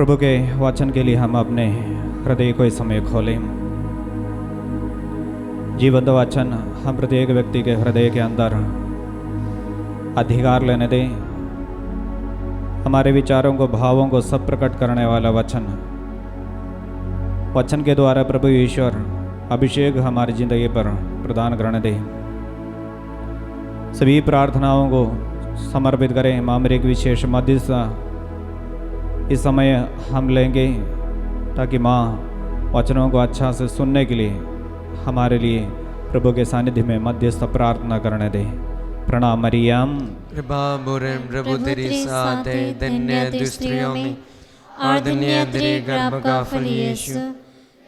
प्रभु के वचन के लिए हम अपने हृदय को इस समय खोलें। जीवंत वचन हम प्रत्येक व्यक्ति के हृदय के अंदर अधिकार लेने दें। हमारे विचारों को, भावों को सब प्रकट करने वाला वचन के द्वारा प्रभु ईश्वर अभिषेक हमारी जिंदगी पर प्रदान करने दें। सभी प्रार्थनाओं को समर्पित करें। मामरे की विशेष मध्यस्थता इस समय हम लेंगे ताकि माँ वचनों को अच्छा से सुनने के लिए हमारे लिए प्रभु के सानिध्य में मध्यस्थ प्रार्थना करने दे। प्रणाम मरियम, कृपा पूर्ण प्रभु तेरे साथ है, धन्य तू स्त्रियों में और धन्य तेरे गर्भ का फल यीशु।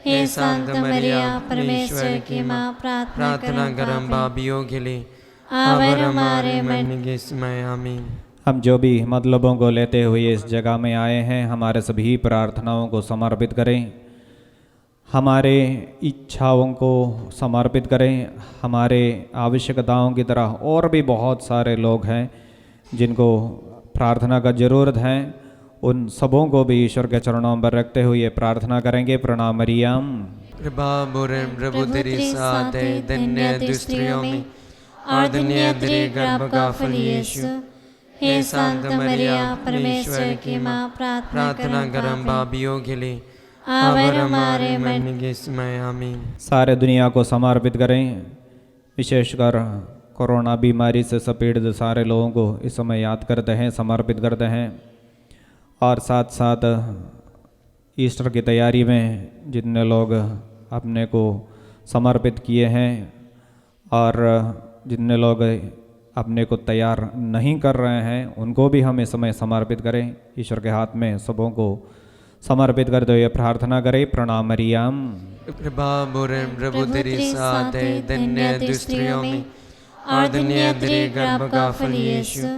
हे संत मरिया परमेश्वर की माँ, प्रार्थना कर हम पापियों के लिए अब और हमारे मरने के समय आमीन। हम जो भी मतलबों को लेते हुए इस जगह में आए हैं, हमारे सभी प्रार्थनाओं को समर्पित करें, हमारे इच्छाओं को समर्पित करें। हमारे आवश्यकताओं की तरह और भी बहुत सारे लोग हैं जिनको प्रार्थना का ज़रूरत है, उन सबों को भी ईश्वर के चरणों पर रखते हुए प्रार्थना करेंगे। प्रणाम मरियम, कृपा पूर्ण प्रभु तेरे साथ है, धन्य तू स्त्रियों में और धन्य तेरे गर्भ का फल यीशु। हे संत मरिया परमेश्वर की माँ, प्रार्थना कर हम पापियों के लिए अब और हमारे मरने के समय आमीन। सारे दुनिया को समर्पित करें, विशेषकर कोरोना बीमारी से पीड़ित सारे लोगों को इस समय याद करते हैं, समर्पित करते हैं। और साथ साथ ईस्टर की तैयारी में जितने लोग अपने को समर्पित किए हैं और जितने लोग अपने को तैयार नहीं कर रहे हैं, उनको भी हम इस समय समर्पित करें। ईश्वर के हाथ में सबों को समर्पित करते हुए प्रार्थना करें। प्रणाम मरियम, कृपा पूर्ण प्रभु तेरे साथ है, धन्य तू स्त्रियों में और धन्य तेरे गर्भ का फल यीशु।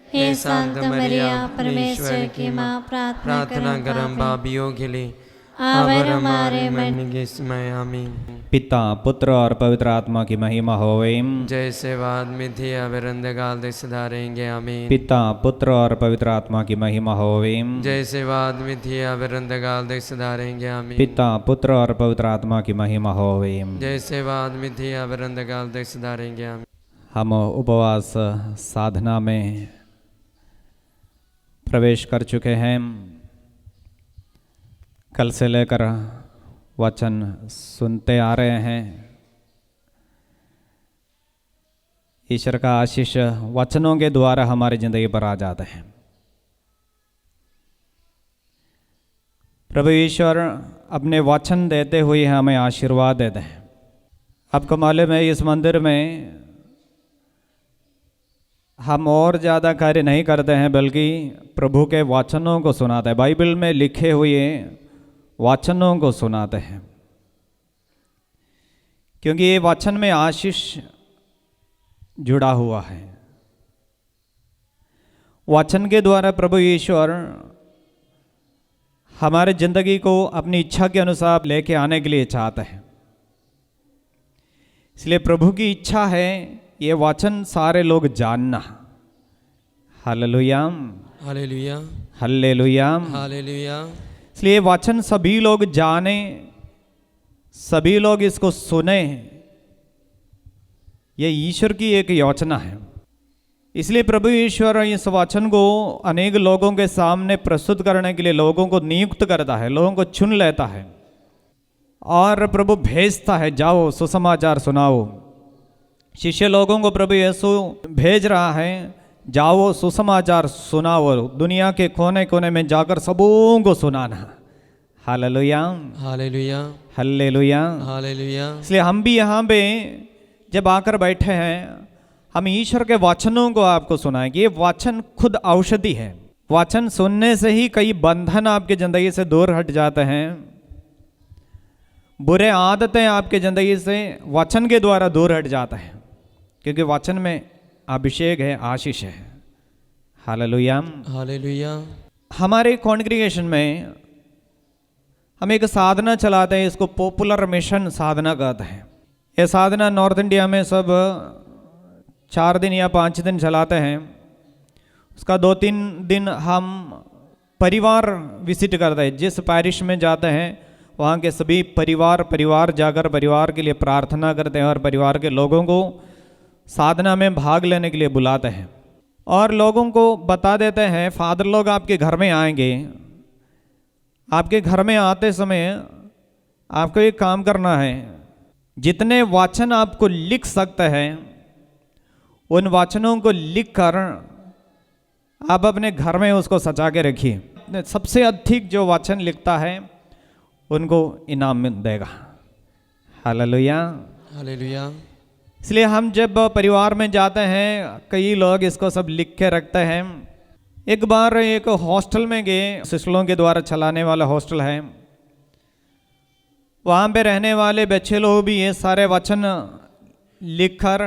हे संत मरिया परमेश्वर की माँ, प्रार्थना कर हम पापियों के लिए अब और हमारे मरने के समय आमीन। पिता पुत्र और पवित्र आत्मा की महिमा होवे। जैसे बाद में थी अब काल तक सदा रहेंगे आमीन। पिता पुत्र और पवित्र आत्मा की महिमा होवे। जैसे बाद में थी अब काल तक सदा रहेंगे आमीन। पिता पुत्र और पवित्र आत्मा की महिमा होवे। जैसे बाद में थी अब काल तक सदा रहेंगे आमीन। हम उपवास साधना में प्रवेश कर चुके हैं। कल से लेकर वचन सुनते आ रहे हैं। ईश्वर का आशीष वचनों के द्वारा हमारी जिंदगी पर आ जाते हैं। प्रभु ईश्वर अपने वचन देते हुए हमें आशीर्वाद देते हैं। आपको मालूम है, इस मंदिर में हम और ज़्यादा कार्य नहीं करते हैं, बल्कि प्रभु के वचनों को सुनाते हैं। बाइबल में लिखे हुए वचनों को सुनाते हैं, क्योंकि ये वचन में आशीष जुड़ा हुआ है। वचन के द्वारा प्रभु ईश्वर हमारे जिंदगी को अपनी इच्छा के अनुसार लेके आने के लिए चाहते हैं। इसलिए प्रभु की इच्छा है ये वचन सारे लोग जानना। Hallelujah, hallelujah, hallelujah, hallelujah. इसलिए वचन सभी लोग जाने, सभी लोग इसको सुने, ये ईश्वर की एक योजना है। इसलिए प्रभु ईश्वर इस वचन को अनेक लोगों के सामने प्रस्तुत करने के लिए लोगों को नियुक्त करता है, लोगों को चुन लेता है और प्रभु भेजता है, जाओ सुसमाचार सुनाओ। शिष्य लोगों को प्रभु यीशु भेज रहा है, जाओ सुसमाचार सुनाओ, दुनिया के कोने कोने में जाकर सबों को सुनाना। Hallelujah, hallelujah, hallelujah, hallelujah. इसलिए हम भी यहाँ पे जब आकर बैठे हैं, हम ईश्वर के वचनों को आपको सुनाएंगे। ये वचन खुद औषधि है। वचन सुनने से ही कई बंधन आपके जिंदगी से दूर हट जाते हैं, बुरे आदतें आपके जिंदगी से वचन के द्वारा दूर हट जाता है, क्योंकि वचन में अभिषेक है, आशीष है। Hallelujah, hallelujah. हमारे कॉन्ग्रीगेशन में हम एक साधना चलाते हैं, इसको पॉपुलर मिशन साधना कहते हैं। ये साधना नॉर्थ इंडिया में सब 4 दिन या 5 दिन चलाते हैं। उसका 2-3 दिन हम परिवार विजिट करते हैं। जिस पैरिश में जाते हैं वहाँ के सभी परिवार जाकर परिवार के लिए प्रार्थना करते हैं और परिवार के लोगों को साधना में भाग लेने के लिए बुलाते हैं और लोगों को बता देते हैं फादर लोग आपके घर में आएंगे। आपके घर में आते समय आपको एक काम करना है, जितने वाचन आपको लिख सकते हैं उन वाचनों को लिखकर आप अपने घर में उसको सजा के रखिए। सबसे अधिक जो वाचन लिखता है उनको इनाम देगा। Hallelujah, hallelujah. इसलिए हम जब परिवार में जाते हैं कई लोग इसको सब लिख के रखते हैं। एक बार एक हॉस्टल में गए, सिस्टरों के द्वारा चलाने वाला हॉस्टल है। वहाँ पे रहने वाले बच्चे लोग भी ये सारे वचन लिखकर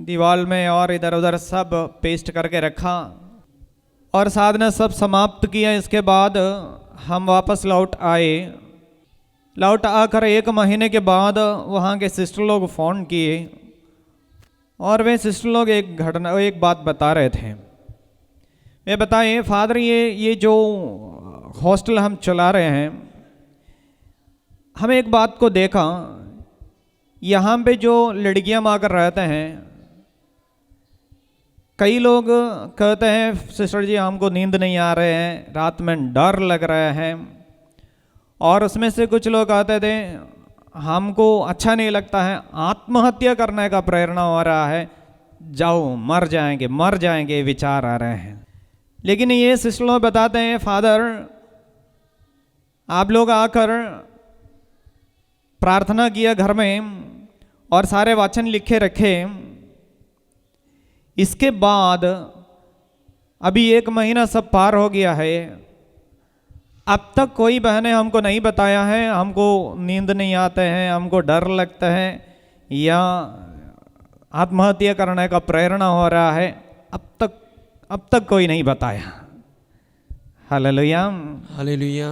दीवार में और इधर उधर सब पेस्ट करके रखा और साधना सब समाप्त किया। इसके बाद हम वापस लौट आए। लौट आकर 1 महीने के बाद वहाँ के सिस्टर लोग फ़ोन किए और वे सिस्टर लोग एक बात बता रहे थे। वे बताए फादर ये जो हॉस्टल हम चला रहे हैं, हम एक बात को देखा, यहाँ पे जो लड़कियाँ आकर रहते हैं कई लोग कहते हैं सिस्टर जी हमको नींद नहीं आ रहे हैं, रात में डर लग रहा है। और उसमें से कुछ लोग कहते थे हमको अच्छा नहीं लगता है, आत्महत्या करने का प्रेरणा हो रहा है, जाओ मर जाएंगे विचार आ रहे हैं। लेकिन ये सिस्टर लोग बताते हैं फादर आप लोग आकर प्रार्थना किया घर में और सारे वाचन लिखे रखे। इसके बाद अभी 1 महीना सब पार हो गया है, अब तक कोई बहनें हमको नहीं बताया है हमको नींद नहीं आते हैं, हमको डर लगता है या आत्महत्या करने का प्रेरणा हो रहा है। अब तक कोई नहीं बताया। Hallelujah, hallelujah.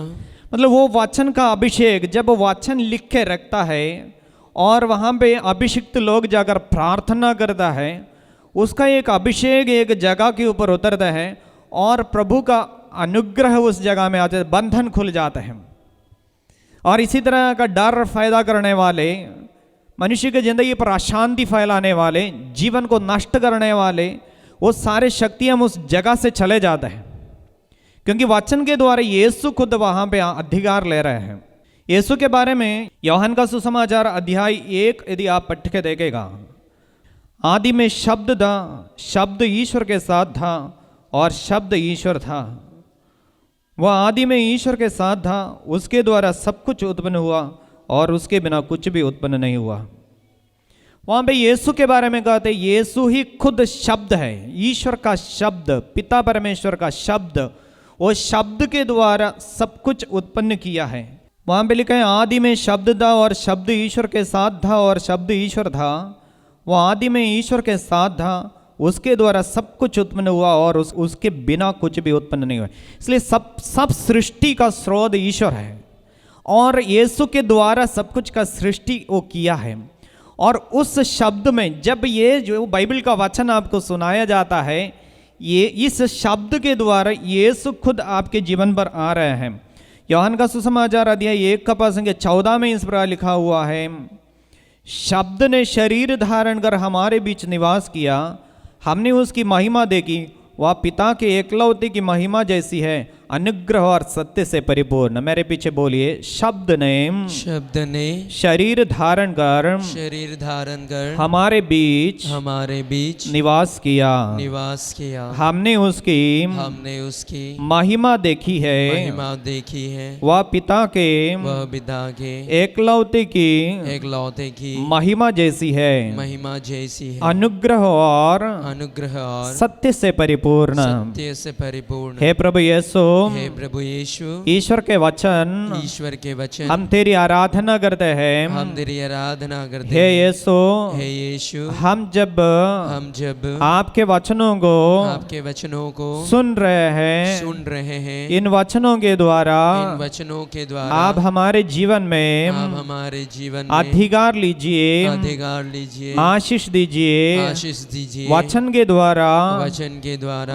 मतलब वो वाचन का अभिषेक जब वाचन लिख के रखता है और वहाँ पे अभिषिक्त लोग जाकर प्रार्थना करता है, उसका एक अभिषेक एक जगह के ऊपर उतरता है और प्रभु का अनुग्रह उस जगह में आते, बंधन खुल जाते हैं। और इसी तरह का डर पैदा करने वाले, मनुष्य की जिंदगी पर अशांति फैलाने वाले, जीवन को नष्ट करने वाले, वो सारे शक्तियाँ उस जगह से चले जाते हैं, क्योंकि वचन के द्वारा यीशु खुद वहाँ पे अधिकार ले रहे हैं। यीशु के बारे में यूहन्ना का सुसमाचार अध्याय 1 यदि आप पढ़ के देखेगा, आदि में शब्द था, शब्द ईश्वर के साथ था और शब्द ईश्वर था, वह आदि में ईश्वर के साथ था, उसके द्वारा सब कुछ उत्पन्न हुआ और उसके बिना कुछ भी उत्पन्न नहीं हुआ। वहाँ पे यीशु के बारे में कहते यीशु ही खुद शब्द है, ईश्वर का शब्द, पिता परमेश्वर का शब्द, वो शब्द के द्वारा सब कुछ उत्पन्न किया है। वहाँ पे लिखा है आदि में शब्द था और शब्द ईश्वर के साथ था और शब्द ईश्वर था, वो आदि में ईश्वर के साथ था, उसके द्वारा सब कुछ उत्पन्न हुआ और उसके बिना कुछ भी उत्पन्न नहीं हुआ। इसलिए सब सृष्टि का स्रोत ईश्वर है और यीशु के द्वारा सब कुछ का सृष्टि वो किया है। और उस शब्द में जब ये जो बाइबल का वचन आपको सुनाया जाता है, ये इस शब्द के द्वारा यीशु खुद आपके जीवन पर आ रहे हैं। यूहन्ना का सुसमाचार अध्याय 1 का पद 14 में इस प्रकार लिखा हुआ है, शब्द ने शरीर धारण कर हमारे बीच निवास किया, हमने उसकी महिमा देखी, वह पिता के एकलौते की महिमा जैसी है, अनुग्रह और सत्य से परिपूर्ण। मेरे पीछे बोलिए, शब्द ने शरीर धारण कर हमारे बीच निवास किया, हमने उसकी महिमा देखी है, वह पिता के एकलौते की महिमा जैसी है, अनुग्रह और सत्य से परिपूर्ण। हे प्रभु यीशु, ईश्वर के वचन हम तेरी आराधना करते हैं। हे यीशु, हम जब आपके वचनों को सुन रहे हैं, इन वचनों के द्वारा आप हमारे जीवन में अधिकार लीजिए, आशीष दीजिए। वचन के द्वारा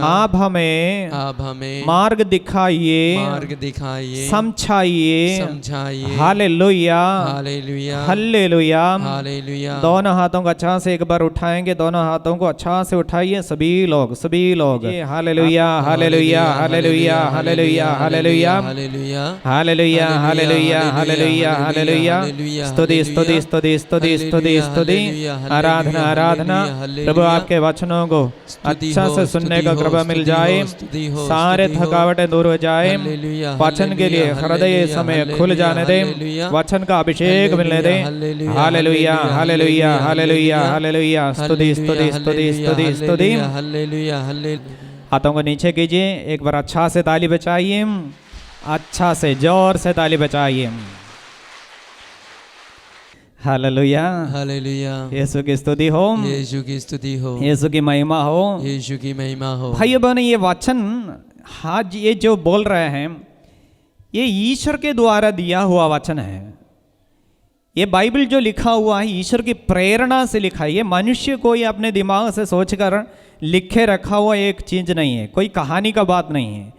आप हमें मार्ग दिखाइए, मार्ग दिखाइए, समझाइए। समझाइए। Hallelujah, hallelujah, hallelujah. हालेलुया। दोनों हाथों को अच्छा से एक बार उठाएंगे, दोनों हाथों को अच्छा से उठाइए सभी लोग, सभी लोग। Hallelujah, hallelujah, hallelujah, hallelujah, hallelujah, hallelujah, hallelujah, hallelujah, hallelujah, hallelujah. स्तुति, स्तुति, स्तुति, स्तुति, स्तुति, स्तुति, आराधना, आराधना। प्रभु आपके वचनों को अच्छा से सुनने का कृपा मिल जाए, सारे थकावटें दूर हो जाए। वचन के लिए हृदय इस समय खुल जाने दे, वचन का अभिषेक मिलने दे। Hallelujah, hallelujah, hallelujah, hallelujah. स्तुति, स्तुति, स्तुति, स्तुति, स्तुति। Hallelujah, hallelujah. हाथों को नीचे कीजिए, एक बार अच्छा से ताली बजाइए, अच्छा से जोर से ताली बजाइए। Hallelujah, hallelujah. यीशु की स्तुति हो, यीशु की स्तुति हो, यीशु की महिमा हो, यीशु की महिमा हो। भाइयों बहनों, ये वचन आज ये जो बोल रहे हैं, ये ईश्वर के द्वारा दिया हुआ वचन है। ये बाइबल जो लिखा हुआ है ईश्वर की प्रेरणा से लिखा है। ये मनुष्य कोई अपने दिमाग से सोचकर लिखे रखा हुआ एक चीज नहीं है, कोई कहानी का बात नहीं है।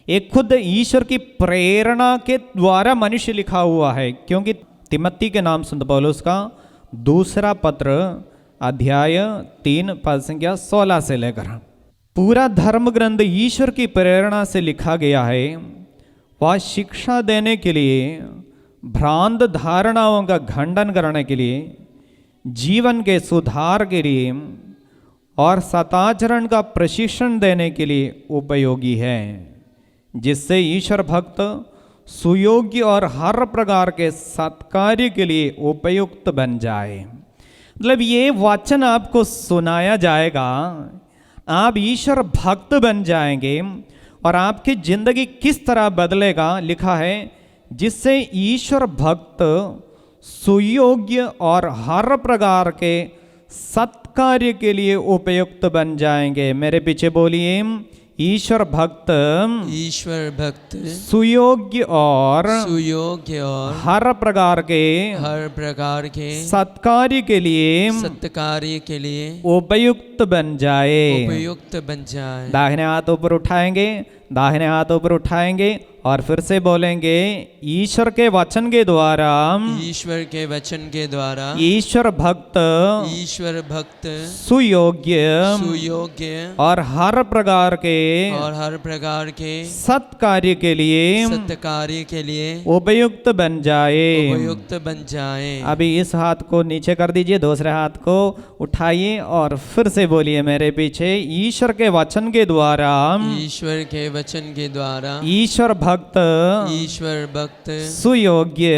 एक खुद ईश्वर की प्रेरणा के द्वारा मनुष्य लिखा हुआ है। क्योंकि तिमोथी के नाम संत पौलुस का दूसरा पत्र अध्याय 3 पद संख्या 16 से लेकर पूरा धर्म ग्रंथ ईश्वर की प्रेरणा से लिखा गया है। वह शिक्षा देने के लिए, भ्रांत धारणाओं का खंडन करने के लिए, जीवन के सुधार के लिए और सदाचरण का प्रशिक्षण देने के लिए उपयोगी है, जिससे ईश्वर भक्त सुयोग्य और हर प्रकार के सत्कार्य के लिए उपयुक्त बन जाए। मतलब ये वचन आपको सुनाया जाएगा, आप ईश्वर भक्त बन जाएंगे और आपकी जिंदगी किस तरह बदलेगा लिखा है, जिससे ईश्वर भक्त सुयोग्य और हर प्रकार के सत्कार्य के लिए उपयुक्त बन जाएंगे। मेरे पीछे बोलिए, ईश्वर भक्त, ईश्वर भक्त सुयोग्य और हर प्रकार के सत्कार्य के लिए, सत्कार्य के लिए उपयुक्त बन जाए, उपयुक्त बन जाए। दाहिने हाथ ऊपर उठाएंगे, दाहिने हाथ ऊपर उठाएंगे और फिर से बोलेंगे, ईश्वर के वचन के द्वारा, ईश्वर के वचन के द्वारा ईश्वर भक्त सुयोग्य और हर प्रकार के सत्कार्य के लिए उपयुक्त बन जाए। अभी इस हाथ को नीचे कर दीजिए, दूसरे हाथ को उठाइए और फिर से बोलिए मेरे पीछे, ईश्वर के वचन के द्वारा ईश्वर भक्त सुयोग्य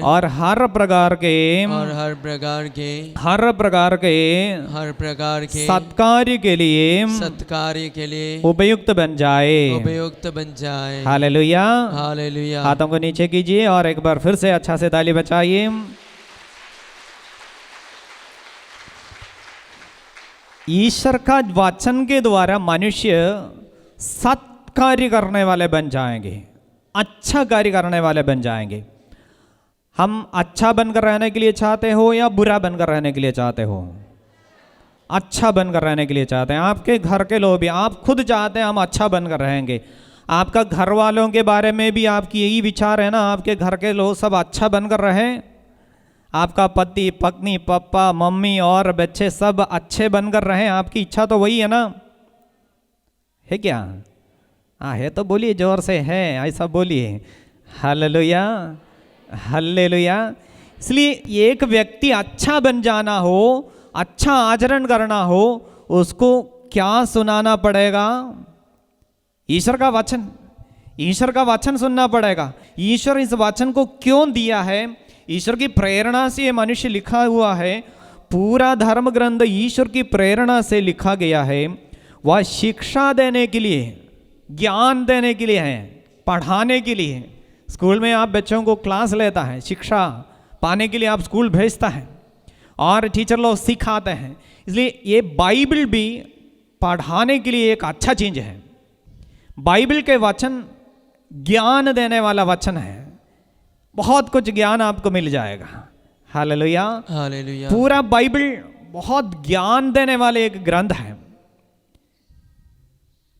और हर प्रकार के सत्कार्य के लिए उपयुक्त बन जाए। Hallelujah, hallelujah. हाथों को नीचे कीजिए और एक बार फिर से अच्छा से ताली बजाइए। ईश्वर का वचन के द्वारा मनुष्य कार्य करने वाले बन जाएंगे, अच्छा कार्य करने वाले बन जाएंगे। हम अच्छा बनकर रहने के लिए चाहते हो या बुरा बनकर रहने के लिए चाहते हो? अच्छा बनकर रहने के लिए चाहते हैं। आपके घर के लोग भी, आप खुद चाहते हैं हम अच्छा बनकर रहेंगे। आपका घर वालों के बारे में भी आपकी यही विचार है ना, आपके घर के लोग सब अच्छा बनकर रहें, आपका पति पत्नी पापा मम्मी और बच्चे सब अच्छे बनकर रहें, आपकी इच्छा तो वही है ना, है क्या? हाँ है तो बोलिए जोर से, है ऐसा बोलिए। Hallelujah, hallelujah. इसलिए एक व्यक्ति अच्छा बन जाना हो, अच्छा आचरण करना हो, उसको क्या सुनाना पड़ेगा? ईश्वर का वचन, ईश्वर का वचन सुनना पड़ेगा। ईश्वर इस वचन को क्यों दिया है? ईश्वर की प्रेरणा से ये मनुष्य लिखा हुआ है। पूरा धर्म ग्रंथ ईश्वर की प्रेरणा से लिखा गया है। वह शिक्षा देने के लिए, ज्ञान देने के लिए है, पढ़ाने के लिए। स्कूल में आप बच्चों को क्लास लेता है, शिक्षा पाने के लिए आप स्कूल भेजता है और टीचर लोग सिखाते हैं। इसलिए ये बाइबल भी पढ़ाने के लिए एक अच्छा चीज है। बाइबल के वचन ज्ञान देने वाला वचन है, बहुत कुछ ज्ञान आपको मिल जाएगा। Hallelujah, hallelujah. पूरा बाइबल बहुत ज्ञान देने वाले एक ग्रंथ है।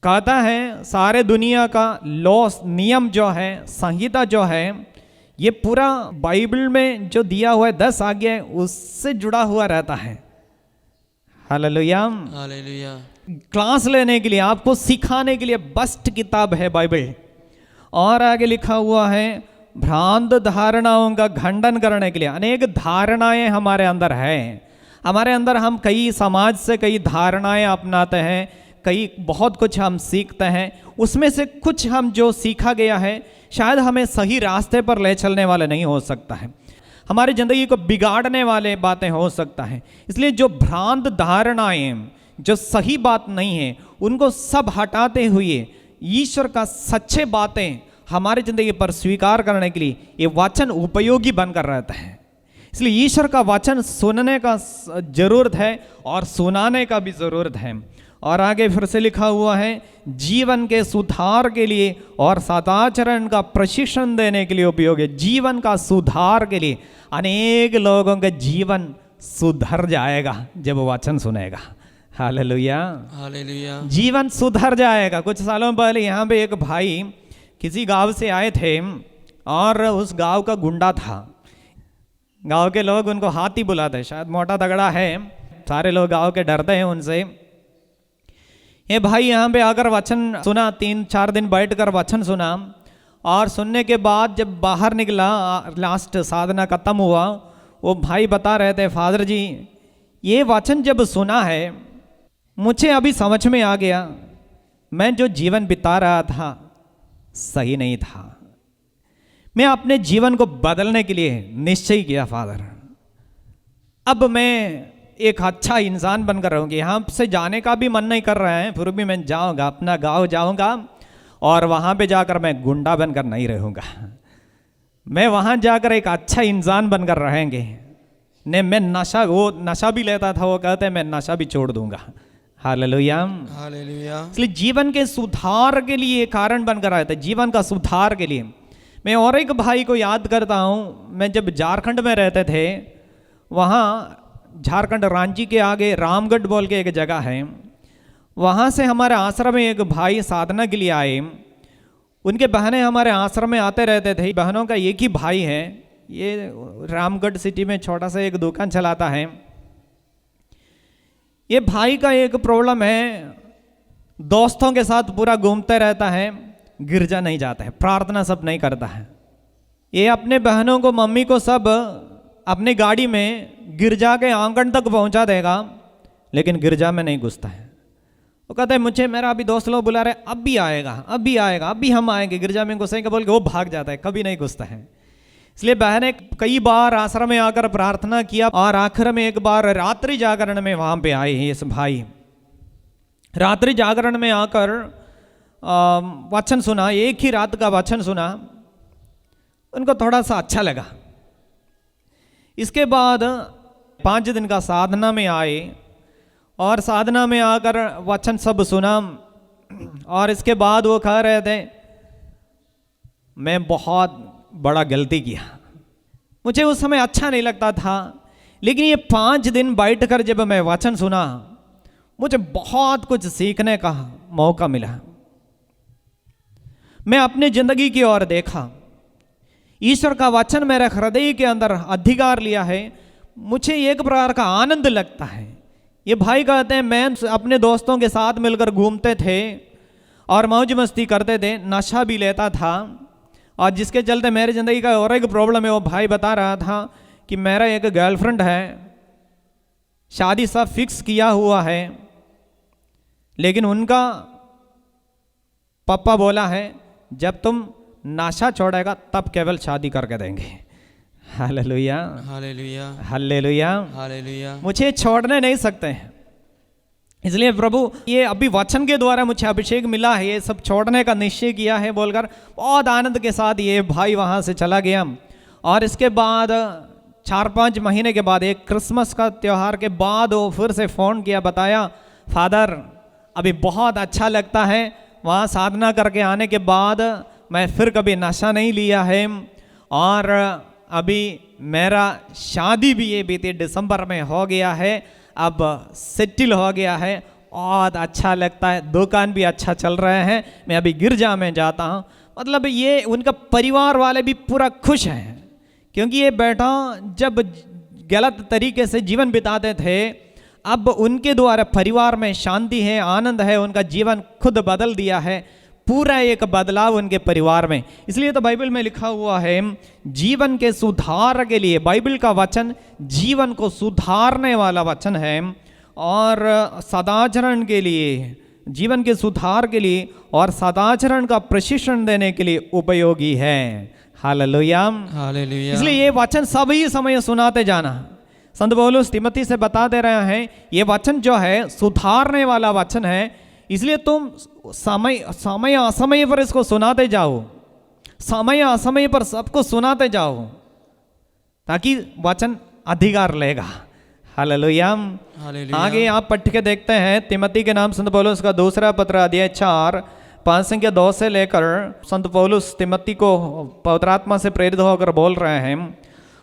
कहता है सारे दुनिया का लॉ नियम जो है, संहिता जो है, ये पूरा बाइबल में जो दिया हुआ है 10 आज्ञा उससे जुड़ा हुआ रहता है। हालेलुया। हालेलुया। क्लास लेने के लिए, आपको सिखाने के लिए बेस्ट किताब है बाइबल। और आगे लिखा हुआ है भ्रांत धारणाओं का खंडन करने के लिए। अनेक धारणाएं हमारे अंदर है, हमारे अंदर हम कई समाज से कई धारणाएं अपनाते हैं, कई बहुत कुछ हम सीखते हैं, उसमें से कुछ हम जो सीखा गया है शायद हमें सही रास्ते पर ले चलने वाले नहीं हो सकता है, हमारी ज़िंदगी को बिगाड़ने वाले बातें हो सकता है। इसलिए जो भ्रांत धारणाएं, जो सही बात नहीं है, उनको सब हटाते हुए ईश्वर का सच्चे बातें हमारी ज़िंदगी पर स्वीकार करने के लिए ये वचन उपयोगी बनकर रहता है। इसलिए ईश्वर का वचन सुनने का जरूरत है और सुनाने का भी ज़रूरत है। और आगे फिर से लिखा हुआ है जीवन के सुधार के लिए और सदाचरण का प्रशिक्षण देने के लिए उपयोग है। जीवन का सुधार के लिए अनेक लोगों का जीवन सुधर जाएगा जब वचन सुनेगा। हालेलुया। हालेलुया। जीवन सुधर जाएगा। कुछ सालों पहले यहाँ पे एक भाई किसी गांव से आए थे और उस गांव का गुंडा था। गांव के लोग उनको हाथी बुलाते, शायद मोटा तगड़ा है, सारे लोग गांव के डरते हैं उनसे। ये भाई यहाँ पे आकर वचन सुना, 3-4 दिन बैठ कर वचन सुना, और सुनने के बाद जब बाहर निकला, लास्ट साधना खत्म हुआ, वो भाई बता रहे थे फादर जी ये वचन जब सुना है मुझे अभी समझ में आ गया, मैं जो जीवन बिता रहा था सही नहीं था, मैं अपने जीवन को बदलने के लिए निश्चय किया फादर, अब मैं एक अच्छा इंसान बनकर रहूँगी। यहाँ से जाने का भी मन नहीं कर रहा है, फिर भी मैं जाऊँगा, अपना गांव जाऊँगा और वहाँ पे जाकर मैं गुंडा बनकर नहीं रहूँगा, मैं वहाँ जाकर एक अच्छा इंसान बनकर रहेंगे। ने मैं नशा भी लेता था, वो कहते हैं मैं नशा भी छोड़ दूंगा। हालेलुया। हालेलुया। इसलिए जीवन के सुधार के लिए कारण बनकर आया था, जीवन का सुधार के लिए। मैं और एक भाई को याद करता हूँ, मैं जब झारखंड में रहते थे, वहाँ झारखंड रांची के आगे रामगढ़ बोल के एक जगह है, वहाँ से हमारे आश्रम में एक भाई साधना के लिए आए। उनके बहनें हमारे आश्रम में आते रहते थे। बहनों का एक ही भाई है, ये रामगढ़ सिटी में छोटा सा एक दुकान चलाता है। ये भाई का एक प्रॉब्लम है, दोस्तों के साथ पूरा घूमते रहता है, गिरजा नहीं जाता है, प्रार्थना सब नहीं करता है। ये अपने बहनों को, मम्मी को सब अपनी गाड़ी में गिरजा के आंगन तक पहुंचा देगा, लेकिन गिरजा में नहीं घुसता है। वो कहते हैं मुझे, मेरा अभी दोस्त लोग बुला रहे, अब भी आएगा, अब भी आएगा, अब भी हम आएंगे, गिरजा में घुसेंगे बोल के वो भाग जाता है, कभी नहीं घुसता है। इसलिए बहने कई बार आश्रम में आकर प्रार्थना किया और आखिर में एक बार रात्रि जागरण में वहाँ पे आए हैं। इस भाई रात्रि जागरण में आकर वचन सुना, एक ही रात का वचन सुना, उनको थोड़ा सा अच्छा लगा। इसके बाद 5 दिन का साधना में आए और साधना में आकर वचन सब सुना, और इसके बाद वो कह रहे थे मैं बहुत बड़ा गलती किया, मुझे उस समय अच्छा नहीं लगता था, लेकिन ये 5 दिन बैठकर जब मैं वचन सुना, मुझे बहुत कुछ सीखने का मौका मिला। मैं अपनी जिंदगी की ओर देखा, ईश्वर का वचन मेरे हृदय के अंदर अधिकार लिया है, मुझे एक प्रकार का आनंद लगता है। ये भाई कहते हैं मैं अपने दोस्तों के साथ मिलकर घूमते थे और मौज मस्ती करते थे, नशा भी लेता था, और जिसके चलते मेरी ज़िंदगी का और एक प्रॉब्लम है। वो भाई बता रहा था कि मेरा एक गर्लफ्रेंड है, शादी सब फिक्स किया हुआ है, लेकिन उनका पापा बोला है जब तुम नशा छोड़ेगा तब केवल शादी करके देंगे। हालेलुया। हालेलुया। हालेलुया। हालेलुया। मुझे छोड़ने नहीं सकते हैं, इसलिए प्रभु ये अभी वचन के द्वारा मुझे अभिषेक मिला है, ये सब छोड़ने का निश्चय किया है बोलकर बहुत आनंद के साथ ये भाई वहाँ से चला गया। और इसके बाद 4-5 महीने के बाद, एक क्रिसमस का त्यौहार के बाद वो फिर से फ़ोन किया, बताया फादर अभी बहुत अच्छा लगता है, वहाँ साधना करके आने के बाद मैं फिर कभी नशा नहीं लिया है, और अभी मेरा शादी भी ये बीते दिसंबर में हो गया है, अब सेटिल हो गया है, बहुत अच्छा लगता है, दुकान भी अच्छा चल रहे हैं, मैं अभी गिरजा में जाता हूँ। मतलब ये उनका परिवार वाले भी पूरा खुश हैं, क्योंकि ये बेटा जब गलत तरीके से जीवन बिताते थे, अब उनके द्वारा परिवार में शांति है, आनंद है, उनका जीवन खुद बदल दिया है, पूरा एक बदलाव उनके परिवार में। इसलिए तो बाइबल में लिखा हुआ है, जीवन के सुधार के लिए, बाइबल का वचन जीवन को सुधारने वाला वचन है और सदाचरण के लिए, जीवन के सुधार के लिए और सदाचरण का प्रशिक्षण देने के लिए उपयोगी है। Hallelujah, hallelujah. इसलिए ये वचन सभी समय सुनाते जाना। संत पौलुस तिमोथी से बता दे रहे हैं, ये वचन जो है सुधारने वाला वचन है, इसलिए तुम समय असमय पर इसको सुनाते जाओ, समय असमय पर सबको सुनाते जाओ, ताकि वचन अधिकार लेगा। हालेलुया। आगे आप पढ़ के देखते हैं, तिमोथी के नाम संत पौलुस का दूसरा पत्र अध्याय 4 5 संख्या 2 से लेकर संत पौलुस तिमोथी को पवित्र आत्मा से प्रेरित होकर बोल रहे हैं,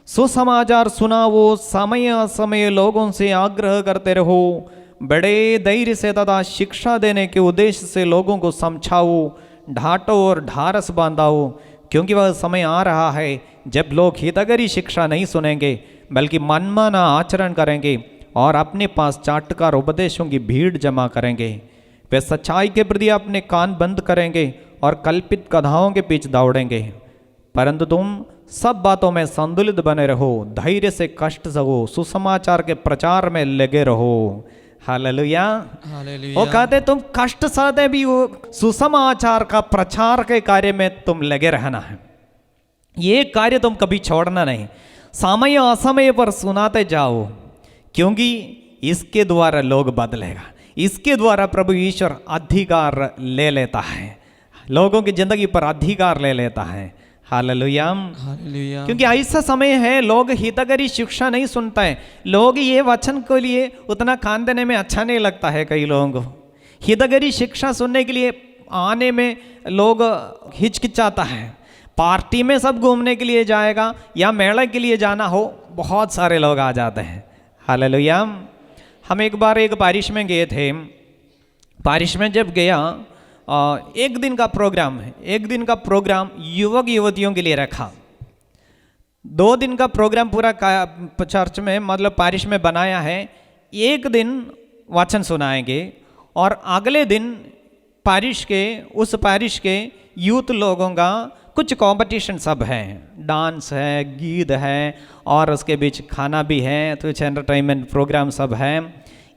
सुसमाचार सुनाओ, समय असमय लोगों से आग्रह करते रहो, बड़े धैर्य से तथा शिक्षा देने के उद्देश्य से लोगों को समझाओ, ढांटो और ढारस बांधाओ, क्योंकि वह समय आ रहा है जब लोग हितकरी शिक्षा नहीं सुनेंगे, बल्कि मनमाना आचरण करेंगे और अपने पास चाटकार उपदेशों की भीड़ जमा करेंगे। वे सच्चाई के प्रति अपने कान बंद करेंगे और कल्पित कथाओं के पीछे दौड़ेंगे। परंतु तुम सब बातों में संतुलित बने रहो, धैर्य से कष्ट सहो, सुसमाचार के प्रचार में लगे रहो। हालेलुया। वो कहते तुम कष्ट सहते भी हो, सुसमाचार का प्रचार के कार्य में तुम लगे रहना है, ये कार्य तुम कभी छोड़ना नहीं, समय असमय पर सुनाते जाओ, क्योंकि इसके द्वारा लोग बदलेगा, इसके द्वारा प्रभु ईश्वर अधिकार ले लेता है, लोगों की जिंदगी पर अधिकार ले लेता है। Hallelujah, hallelujah. क्योंकि ऐसा समय है लोग हितकरी शिक्षा नहीं सुनता है, लोग ये वचन के लिए उतना कान देने में अच्छा नहीं लगता है। कई लोगों को हितकरी शिक्षा सुनने के लिए आने में लोग हिचकिचाता है। पार्टी में सब घूमने के लिए जाएगा या मेले के लिए जाना हो, बहुत सारे लोग आ जाते हैं। हालेलुया। हम एक बार एक पारिश में गए थे, पारिश में जब गया, एक दिन का प्रोग्राम है, एक दिन का प्रोग्राम युवक युवतियों के लिए रखा। 2 दिन का प्रोग्राम पूरा चर्च में मतलब पारिश में बनाया है। एक दिन वचन सुनाएंगे और अगले दिन पारिश के, उस पारिश के यूथ लोगों का कुछ कंपटीशन सब है, डांस है, गीत है और उसके बीच खाना भी है, तो कुछ एंटरटेनमेंट प्रोग्राम सब है,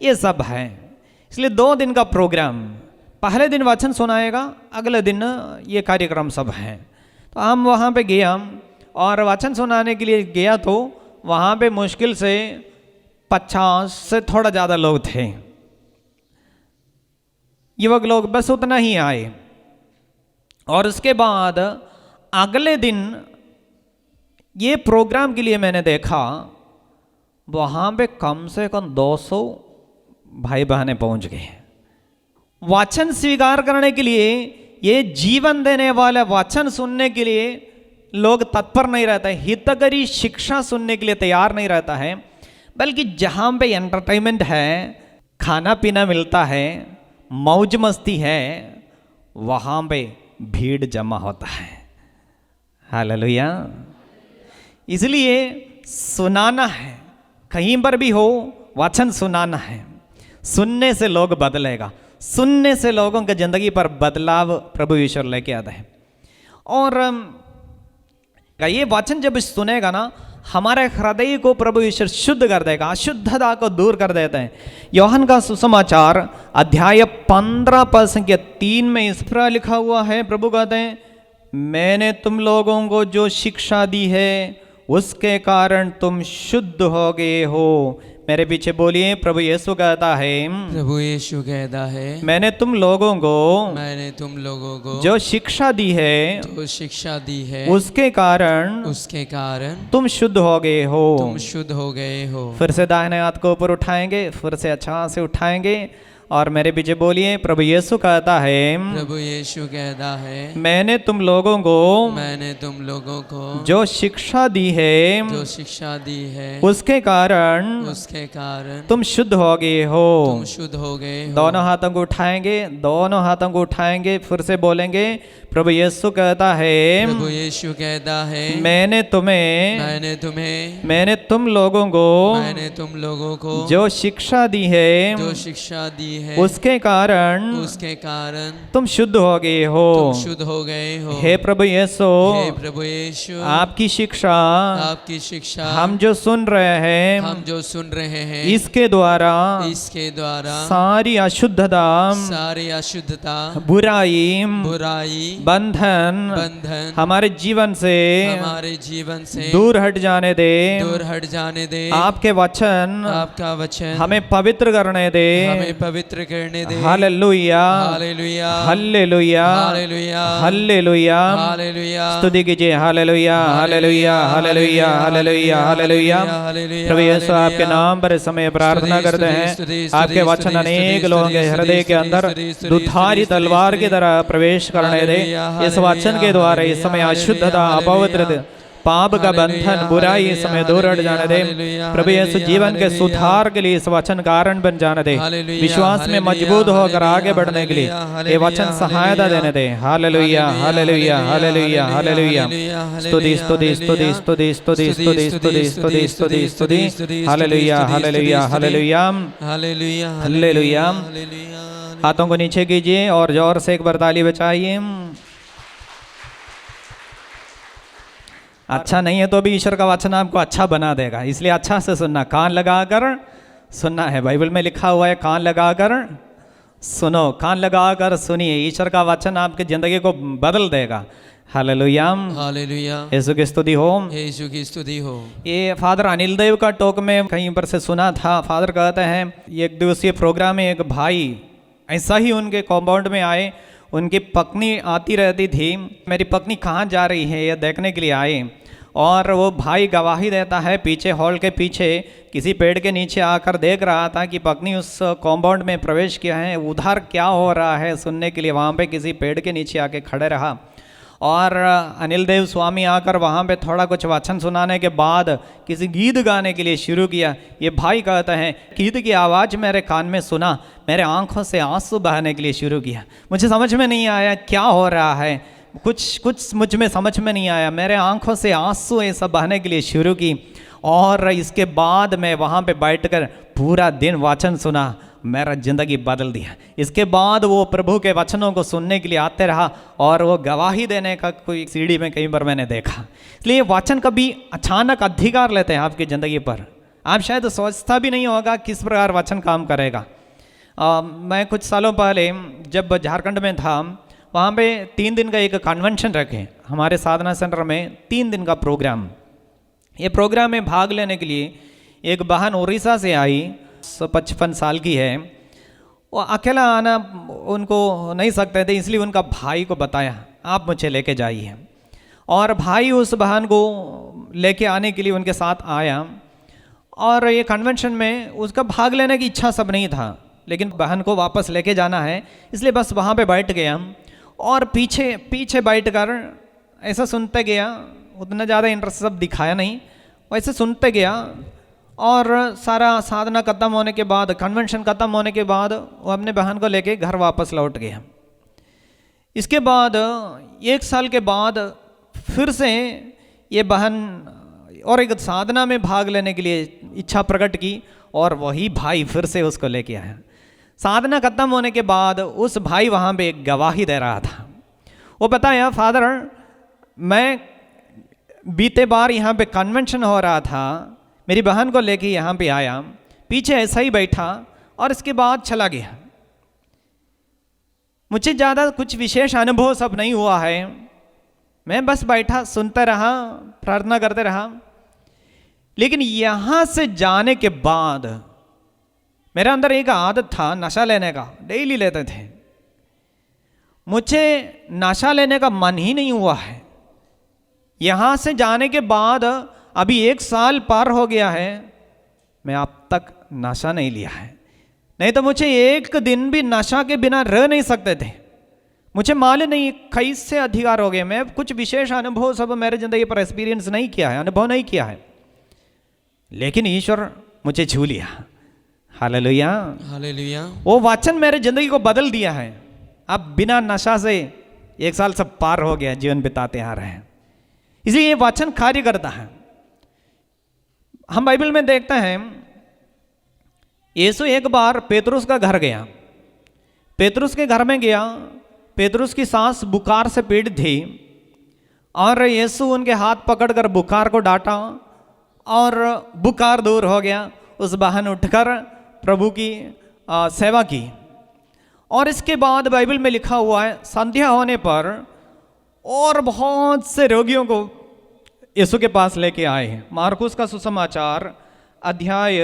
ये सब है। इसलिए 2 दिन का प्रोग्राम, पहले दिन वचन सुनाएगा, अगले दिन ये कार्यक्रम सब है। तो हम वहाँ पे गया और वचन सुनाने के लिए गया, तो वहाँ पे मुश्किल से 50 से थोड़ा ज़्यादा लोग थे, युवक लोग बस उतना ही आए। और उसके बाद अगले दिन ये प्रोग्राम के लिए मैंने देखा वहाँ पे कम से कम 200 भाई बहनें पहुँच गए वचन स्वीकार करने के लिए। ये जीवन देने वाला वचन सुनने के लिए लोग तत्पर नहीं रहता है, हितकरी शिक्षा सुनने के लिए तैयार नहीं रहता है, बल्कि जहाँ पे एंटरटेनमेंट है, खाना पीना मिलता है, मौज मस्ती है, वहाँ पे भीड़ जमा होता है। हालेलुया। इसलिए सुनाना है, कहीं पर भी हो वचन सुनाना है, सुनने से लोग बदलेगा, सुनने से लोगों के जिंदगी पर बदलाव प्रभु ईश्वर लेके आता है। और ये वचन जब सुनेगा ना, हमारे हृदय को प्रभु ईश्वर शुद्ध कर देगा, अशुद्धता को दूर कर देते हैं। यूहन्ना का सुसमाचार अध्याय 15 पद संख्या 3 में इस तरह लिखा हुआ है, प्रभु कहते हैं, मैंने तुम लोगों को जो शिक्षा दी है उसके कारण तुम शुद्ध हो गए हो। मेरे पीछे बोलिए, प्रभु यीशु कहता है, प्रभु यीशु कहता है, मैंने तुम लोगों को जो शिक्षा दी है उसके कारण तुम शुद्ध हो गए हो। फिर से दाहिने हाथ को ऊपर उठाएंगे, फिर से अच्छा से उठाएंगे और मेरे पीछे बोलिए, प्रभु यीशु कहता है, प्रभु यीशु कहता है, मैंने तुम लोगों को मैंने तुम लोगों को जो शिक्षा दी है जो शिक्षा दी है उसके कारण उसके कारण तुम शुद्ध हो गए हो। तुम शुद्ध हो गए हो। दोनों हाथों को उठाएंगे, दोनों हाथों को उठाएंगे, फिर से बोलेंगे, प्रभु यीशु कहता है, प्रभु यीशु कहता है, मैंने तुम लोगों को जो शिक्षा दी है उसके कारण तुम शुद्ध हो गए हो। हे प्रभु यीशु, आपकी शिक्षा हम जो सुन रहे हैं इसके द्वारा सारी अशुद्धता बुराई बंधन हमारे जीवन से दूर हट जाने दे। आपके वचन हमें पवित्र करने दे। Hallelujah, hallelujah, hallelujah. स्तुति कीजिए, hallelujah, hallelujah, hallelujah, hallelujah, hallelujah. प्रभु यीशु, आपके नाम पर इस समय प्रार्थना करते हैं। आपके वचन अनेक लोगों के हृदय के अंदर दुधारी तलवार की तरह प्रवेश करने दे। इस वचन के द्वारा इस समय अशुद्धता, अपवित्रता, पाप का बंधन, बुराई इस समय दूर हट जाने दे। प्रभु यीशु, जीवन के सुधार के लिए इस वचन कारण बन जाने दे। विश्वास में मजबूत होकर आगे बढ़ने के लिए ये वचन सहायता देने दे। Hallelujah, hallelujah, hallelujah, hallelujah. स्तुति, स्तुति, स्तुति, स्तुति, स्तुति, स्तुति, स्तुति, स्तुति, स्तुति, स्तुति। Hallelujah, hallelujah, hallelujah, hallelujah. हाथों को नीचे कीजिए और जोर से एक बार ताली बजाइए। अच्छा नहीं है तो भी ईश्वर का वचन आपको अच्छा बना देगा, इसलिए अच्छा से सुनना, कान लगाकर सुनना है। बाइबल में लिखा हुआ है, कान लगाकर सुनो, कान लगाकर सुनिए। ईश्वर का वचन आपकी जिंदगी को बदल देगा। Hallelujah, hallelujah. यीशु की स्तुति हो, यीशु की स्तुति हो। ये फादर अनिल देव का टॉक में कहीं पर से सुना था। फादर कहते हैं, एक दिवसीय प्रोग्राम में एक भाई ऐसा ही उनके कॉम्पाउंड में आए। उनकी पत्नी आती रहती थी, मेरी पत्नी कहाँ जा रही है ये देखने के लिए आए। और वो भाई गवाही देता है, पीछे हॉल के पीछे किसी पेड़ के नीचे आकर देख रहा था कि पत्नी उस कॉम्पाउंड में प्रवेश किया है। उधर क्या हो रहा है सुनने के लिए वहाँ पे किसी पेड़ के नीचे आके खड़े रहा। और अनिल देव स्वामी आकर वहाँ पे थोड़ा कुछ वचन सुनाने के बाद किसी गीत गाने के लिए शुरू किया। ये भाई कहते हैं, गीत की आवाज़ मेरे कान में सुना, मेरे आंखों से आंसू बहने के लिए शुरू किया। मुझे समझ में नहीं आया क्या हो रहा है, कुछ मुझ में समझ में नहीं आया। मेरे आंखों से आंसू ऐसा बहने के लिए शुरू की। और इसके बाद मैं वहाँ पे बैठकर पूरा दिन वचन सुना, मेरा ज़िंदगी बदल दिया। इसके बाद वो प्रभु के वचनों को सुनने के लिए आते रहा और वो गवाही देने का कोई सीढ़ी में कहीं पर मैंने देखा। इसलिए वचन कभी अचानक अधिकार लेते हैं आपकी ज़िंदगी पर। आप शायद सोचता भी नहीं होगा किस प्रकार वचन काम करेगा। मैं कुछ सालों पहले जब झारखंड में था, वहाँ पे 3 दिन का एक कन्वेंशन रखे हमारे साधना सेंटर में, 3 दिन का प्रोग्राम। ये प्रोग्राम में भाग लेने के लिए एक बहन उड़ीसा से आई, 55 साल की है। वो अकेला आना उनको नहीं सकते थे, इसलिए उनका भाई को बताया, आप मुझे लेके जाइए। और भाई उस बहन को लेके आने के लिए उनके साथ आया। और ये कन्वेंशन में उसका भाग लेने की इच्छा सब नहीं था, लेकिन बहन को वापस लेके जाना है, इसलिए बस वहाँ पे बैठ गया और पीछे बैठकर ऐसा सुनते गया। उतना ज़्यादा इंटरेस्ट सब दिखाया नहीं, वैसे सुनते गया। और सारा साधना ख़त्म होने के बाद, कन्वेंशन ख़त्म होने के बाद वो अपने बहन को लेके घर वापस लौट गया। इसके बाद 1 साल के बाद फिर से ये बहन और एक साधना में भाग लेने के लिए इच्छा प्रकट की और वही भाई फिर से उसको लेके आया। साधना ख़त्म होने के बाद उस भाई वहाँ पे एक गवाही दे रहा था। वो बताया, फादर मैं बीते बार यहाँ पे कन्वेंशन हो रहा था, मेरी बहन को लेके यहाँ पे आया, पीछे ऐसा ही बैठा और इसके बाद चला गया। मुझे ज़्यादा कुछ विशेष अनुभव सब नहीं हुआ है, मैं बस बैठा सुनता रहा, प्रार्थना करते रहा। लेकिन यहाँ से जाने के बाद मेरे अंदर एक आदत था नशा लेने का, डेली लेते थे। मुझे नशा लेने का मन ही नहीं हुआ है। यहाँ से जाने के बाद अभी 1 साल पार हो गया है, मैं अब तक नशा नहीं लिया है। नहीं तो मुझे एक दिन भी नशा के बिना रह नहीं सकते थे। मुझे मालूम नहीं कैसे अधिकार हो गए। मैं कुछ विशेष अनुभव सब मेरे जिंदगी पर एक्सपीरियंस नहीं किया है, अनुभव नहीं किया है, लेकिन ईश्वर मुझे छू लिया। Hallelujah, hallelujah. वो वचन मेरे जिंदगी को बदल दिया है। अब बिना नशा से 1 साल सब पार हो गया, जीवन बिताते आ रहे हैं। इसलिए ये वचन कार्य करता है। हम बाइबल में देखते हैं, यीशु एक बार पेतरुस का घर गया। पेतरुस के घर में गया। पेतरुस की सास बुखार से पीड़ित थी और यीशु उनके हाथ पकड़कर बुखार को डांटा और बुखार दूर हो गया। उस बहन उठकर प्रभु की सेवा की। और इसके बाद बाइबल में लिखा हुआ है, संध्या होने पर और बहुत से रोगियों को यीशु के पास लेके आए। मार्कुस का सुसमाचार अध्याय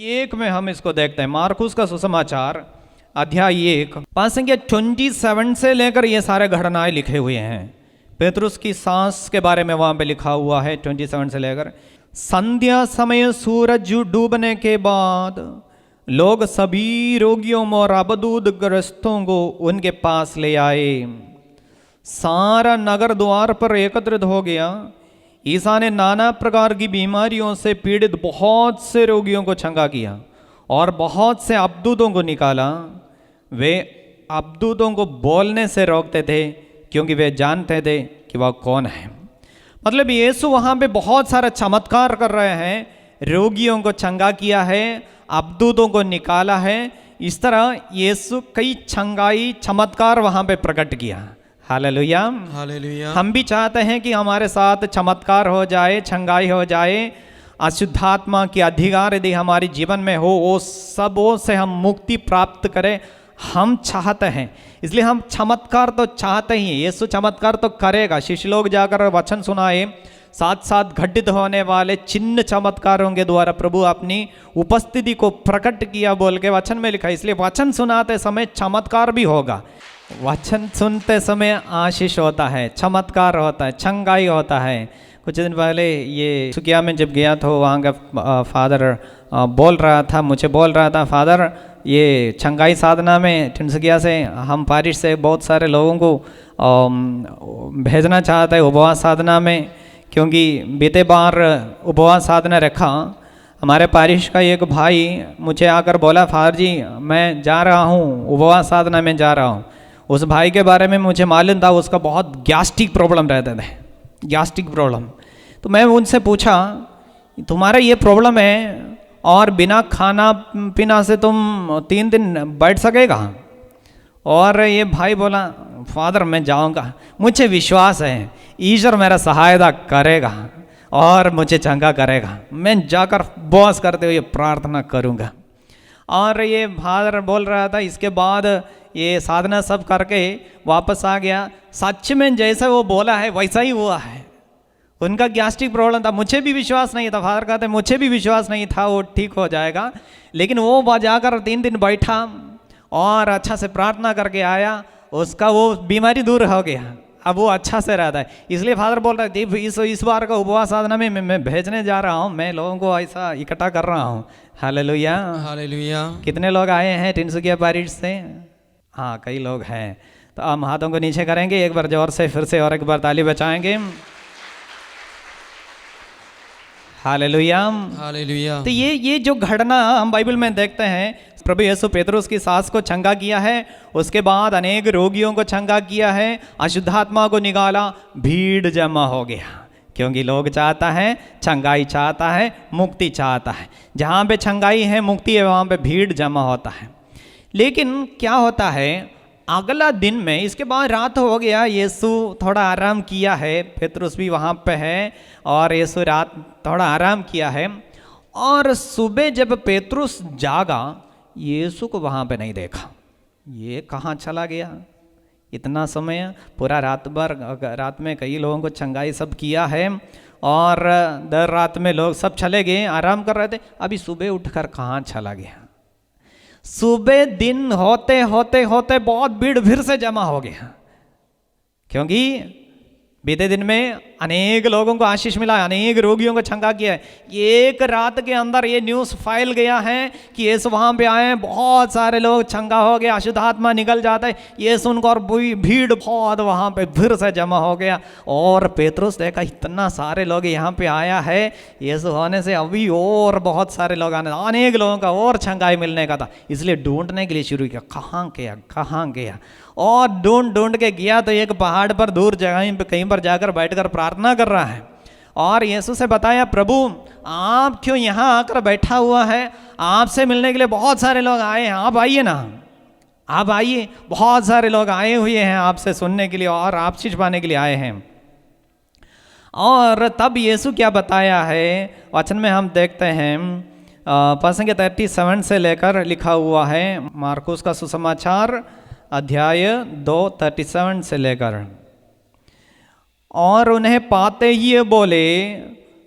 1 में हम इसको देखते हैं। मार्कुस का सुसमाचार अध्याय 1 पाठ संख्या 27 से लेकर ये सारे घटनाएं लिखे हुए हैं। पेतरुस की सांस के बारे में वहां पे लिखा हुआ है 27 से लेकर। संध्या समय सूरज डूबने के बाद लोग सभी रोगियों और अबदूद ग्रस्तों को उनके पास ले आए। सारा नगर द्वार पर एकत्रित हो गया। ईसा ने नाना प्रकार की बीमारियों से पीड़ित बहुत से रोगियों को चंगा किया और बहुत से अबदूदों को निकाला। वे अबदूदों को बोलने से रोकते थे क्योंकि वे जानते थे कि वह कौन है। मतलब यीशु वहाँ पे बहुत सारा चमत्कार कर रहे हैं। रोगियों को चंगा किया है, अबदूदों को निकाला है। इस तरह यीशु कई चंगाई चमत्कार वहाँ पे प्रकट किया। Hallelujah, hallelujah. हम भी चाहते हैं कि हमारे साथ चमत्कार हो जाए, चंगाई हो जाए। अशुद्धात्मा की अधिकार यदि हमारे जीवन में हो, वो सबों से हम मुक्ति प्राप्त करें, हम चाहते हैं। इसलिए हम चमत्कार तो चाहते ही। यीशु चमत्कार तो करेगा। शिष्य लोग जाकर वचन सुनाए, साथ साथ घटित होने वाले चिन्ह चमत्कारों के द्वारा प्रभु अपनी उपस्थिति को प्रकट किया बोल के वचन में लिखा। इसलिए वचन सुनाते समय चमत्कार भी होगा। वचन सुनते समय आशीष होता है, चमत्कार होता है, चंगाई होता है। कुछ दिन पहले ये सुकिया में जब गया तो वहाँ का फादर बोल रहा था, मुझे बोल रहा था, फादर ये चंगाई साधना में टिनसुकिया से हम पारिश से बहुत सारे लोगों को भेजना चाहते हैं उपवास साधना में, क्योंकि बीते बार उपवास साधना रखा। हमारे पारिश का एक भाई मुझे आकर बोला, फादर जी मैं जा रहा हूँ उपवास साधना में जा रहा हूँ। उस भाई के बारे में मुझे मालूम था उसका बहुत गैस्ट्रिक प्रॉब्लम रहते थे, गैस्ट्रिक प्रॉब्लम। तो मैं उनसे पूछा, तुम्हारा ये प्रॉब्लम है और बिना खाना पीना से तुम 3 दिन बैठ सकेगा? और ये भाई बोला, फादर मैं जाऊंगा, मुझे विश्वास है ईश्वर मेरा सहायता करेगा और मुझे चंगा करेगा। मैं जाकर उपवास करते हुए प्रार्थना करूंगा। और ये फादर बोल रहा था, इसके बाद ये साधना सब करके वापस आ गया। सच में जैसा वो बोला है वैसा ही हुआ है। उनका गैस्ट्रिक प्रॉब्लम था, मुझे भी विश्वास नहीं था। फादर कहते मुझे भी विश्वास नहीं था वो ठीक हो जाएगा, लेकिन वो जाकर 3 दिन बैठा और अच्छा से प्रार्थना करके आया, उसका वो बीमारी दूर हो गया। अब वो अच्छा से रहता है। इसलिए फादर बोल रहे थे इस बार का उपवास साधना में मैं भेजने जा रहा हूँ, मैं लोगों को ऐसा इकट्ठा कर रहा हूँ। Hallelujah, hallelujah. कितने लोग आए हैं टिनसुकिया पारिश से? हाँ, कई लोग हैं। तो हम हाथों को नीचे करेंगे एक बार जोर से, फिर से और एक बार ताली बजाएंगे। Hallelujah, hallelujah. तो ये जो घटना हम बाइबल में देखते हैं, प्रभु यीशु पेतरुस की सास को चंगा किया है, उसके बाद अनेक रोगियों को चंगा किया है, अशुद्धात्मा को निकाला, भीड़ जमा हो गया। क्योंकि लोग चाहता है, चंगाई चाहता है, मुक्ति चाहता है। जहाँ पे चंगाई है, मुक्ति है, वहाँ पे भीड़ जमा होता है। लेकिन क्या होता है, अगला दिन में, इसके बाद रात हो गया, यीशु थोड़ा आराम किया है, पेतरुस भी वहाँ पे है और यीशु रात थोड़ा आराम किया है। और सुबह जब पेतरुस जागा, यीशु को वहाँ पे नहीं देखा। ये कहाँ चला गया? इतना समय पूरा रात भर, रात में कई लोगों को चंगाई सब किया है और देर रात में लोग सब चले गए, आराम कर रहे थे। अभी सुबह उठकर कहाँ चला गया? सुबह दिन होते होते बहुत भीड़ फिर से जमा हो गया, क्योंकि बीते दिन में अनेक लोगों को आशीष मिला है, अनेक रोगियों को चंगा किया है। एक रात के अंदर ये न्यूज़ फैल गया है कि यीशु वहाँ पे आए हैं, बहुत सारे लोग चंगा हो गया, अशुद्ध आत्मा निकल जाता है। ये सुनकर भीड़ बहुत वहाँ पे फिर से जमा हो गया। और पेतरुस देखा इतना सारे लोग यहाँ पे आया है, यीशु होने से अभी और बहुत सारे लोग आने, अनेक लोगों का और चंगाई मिलने का था। इसलिए ढूंढने के लिए शुरू किया, कहाँ गया। और ढूंढ के गया तो एक पहाड़ पर दूर जगह पे कहीं पर जाकर बैठकर प्रार्थना कर रहा है। और यीशु से बताया, प्रभु आप क्यों यहाँ आकर बैठा हुआ है? आपसे मिलने के लिए बहुत सारे लोग आए हैं, आप आइए ना, आप आइए। बहुत सारे लोग आए हुए हैं आपसे सुनने के लिए और आपसे पाने के लिए आए हैं। और तब यीशु क्या बताया है वचन में हम देखते हैं, प्रसंग 37 से लेकर लिखा हुआ है, मार्कुस का सुसमाचार अध्याय 2:37 से लेकर। और उन्हें पाते ही ये बोले,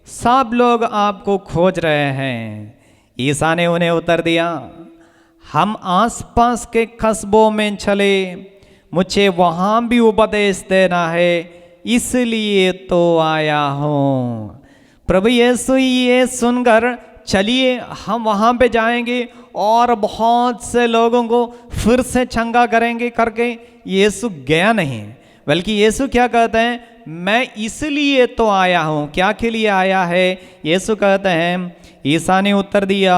सब लोग आपको खोज रहे हैं। ईसा ने उन्हें उत्तर दिया, हम आसपास के कस्बों में चले, मुझे वहाँ भी उपदेश देना है, इसलिए तो आया हूँ। प्रभु यीशु ये सुनकर, चलिए हम वहाँ पे जाएंगे और बहुत से लोगों को फिर से चंगा करेंगे करके यीशु गया नहीं, बल्कि यीशु क्या कहते हैं, मैं इसलिए तो आया हूँ। क्या के लिए आया है? यीशु कहते हैं, ईसा ने उत्तर दिया,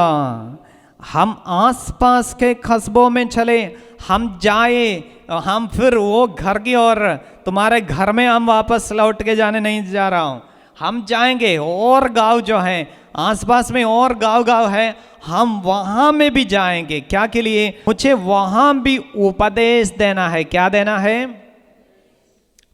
हम आसपास के कस्बों में चले, हम जाए, हम फिर वो घर की और तुम्हारे घर में हम वापस लौट के जाने नहीं जा रहा हूँ, हम जाएंगे और गांव जो हैं आसपास में और गांव है, हम वहाँ में भी जाएंगे। क्या के लिए? मुझे वहाँ भी उपदेश देना है। क्या देना है?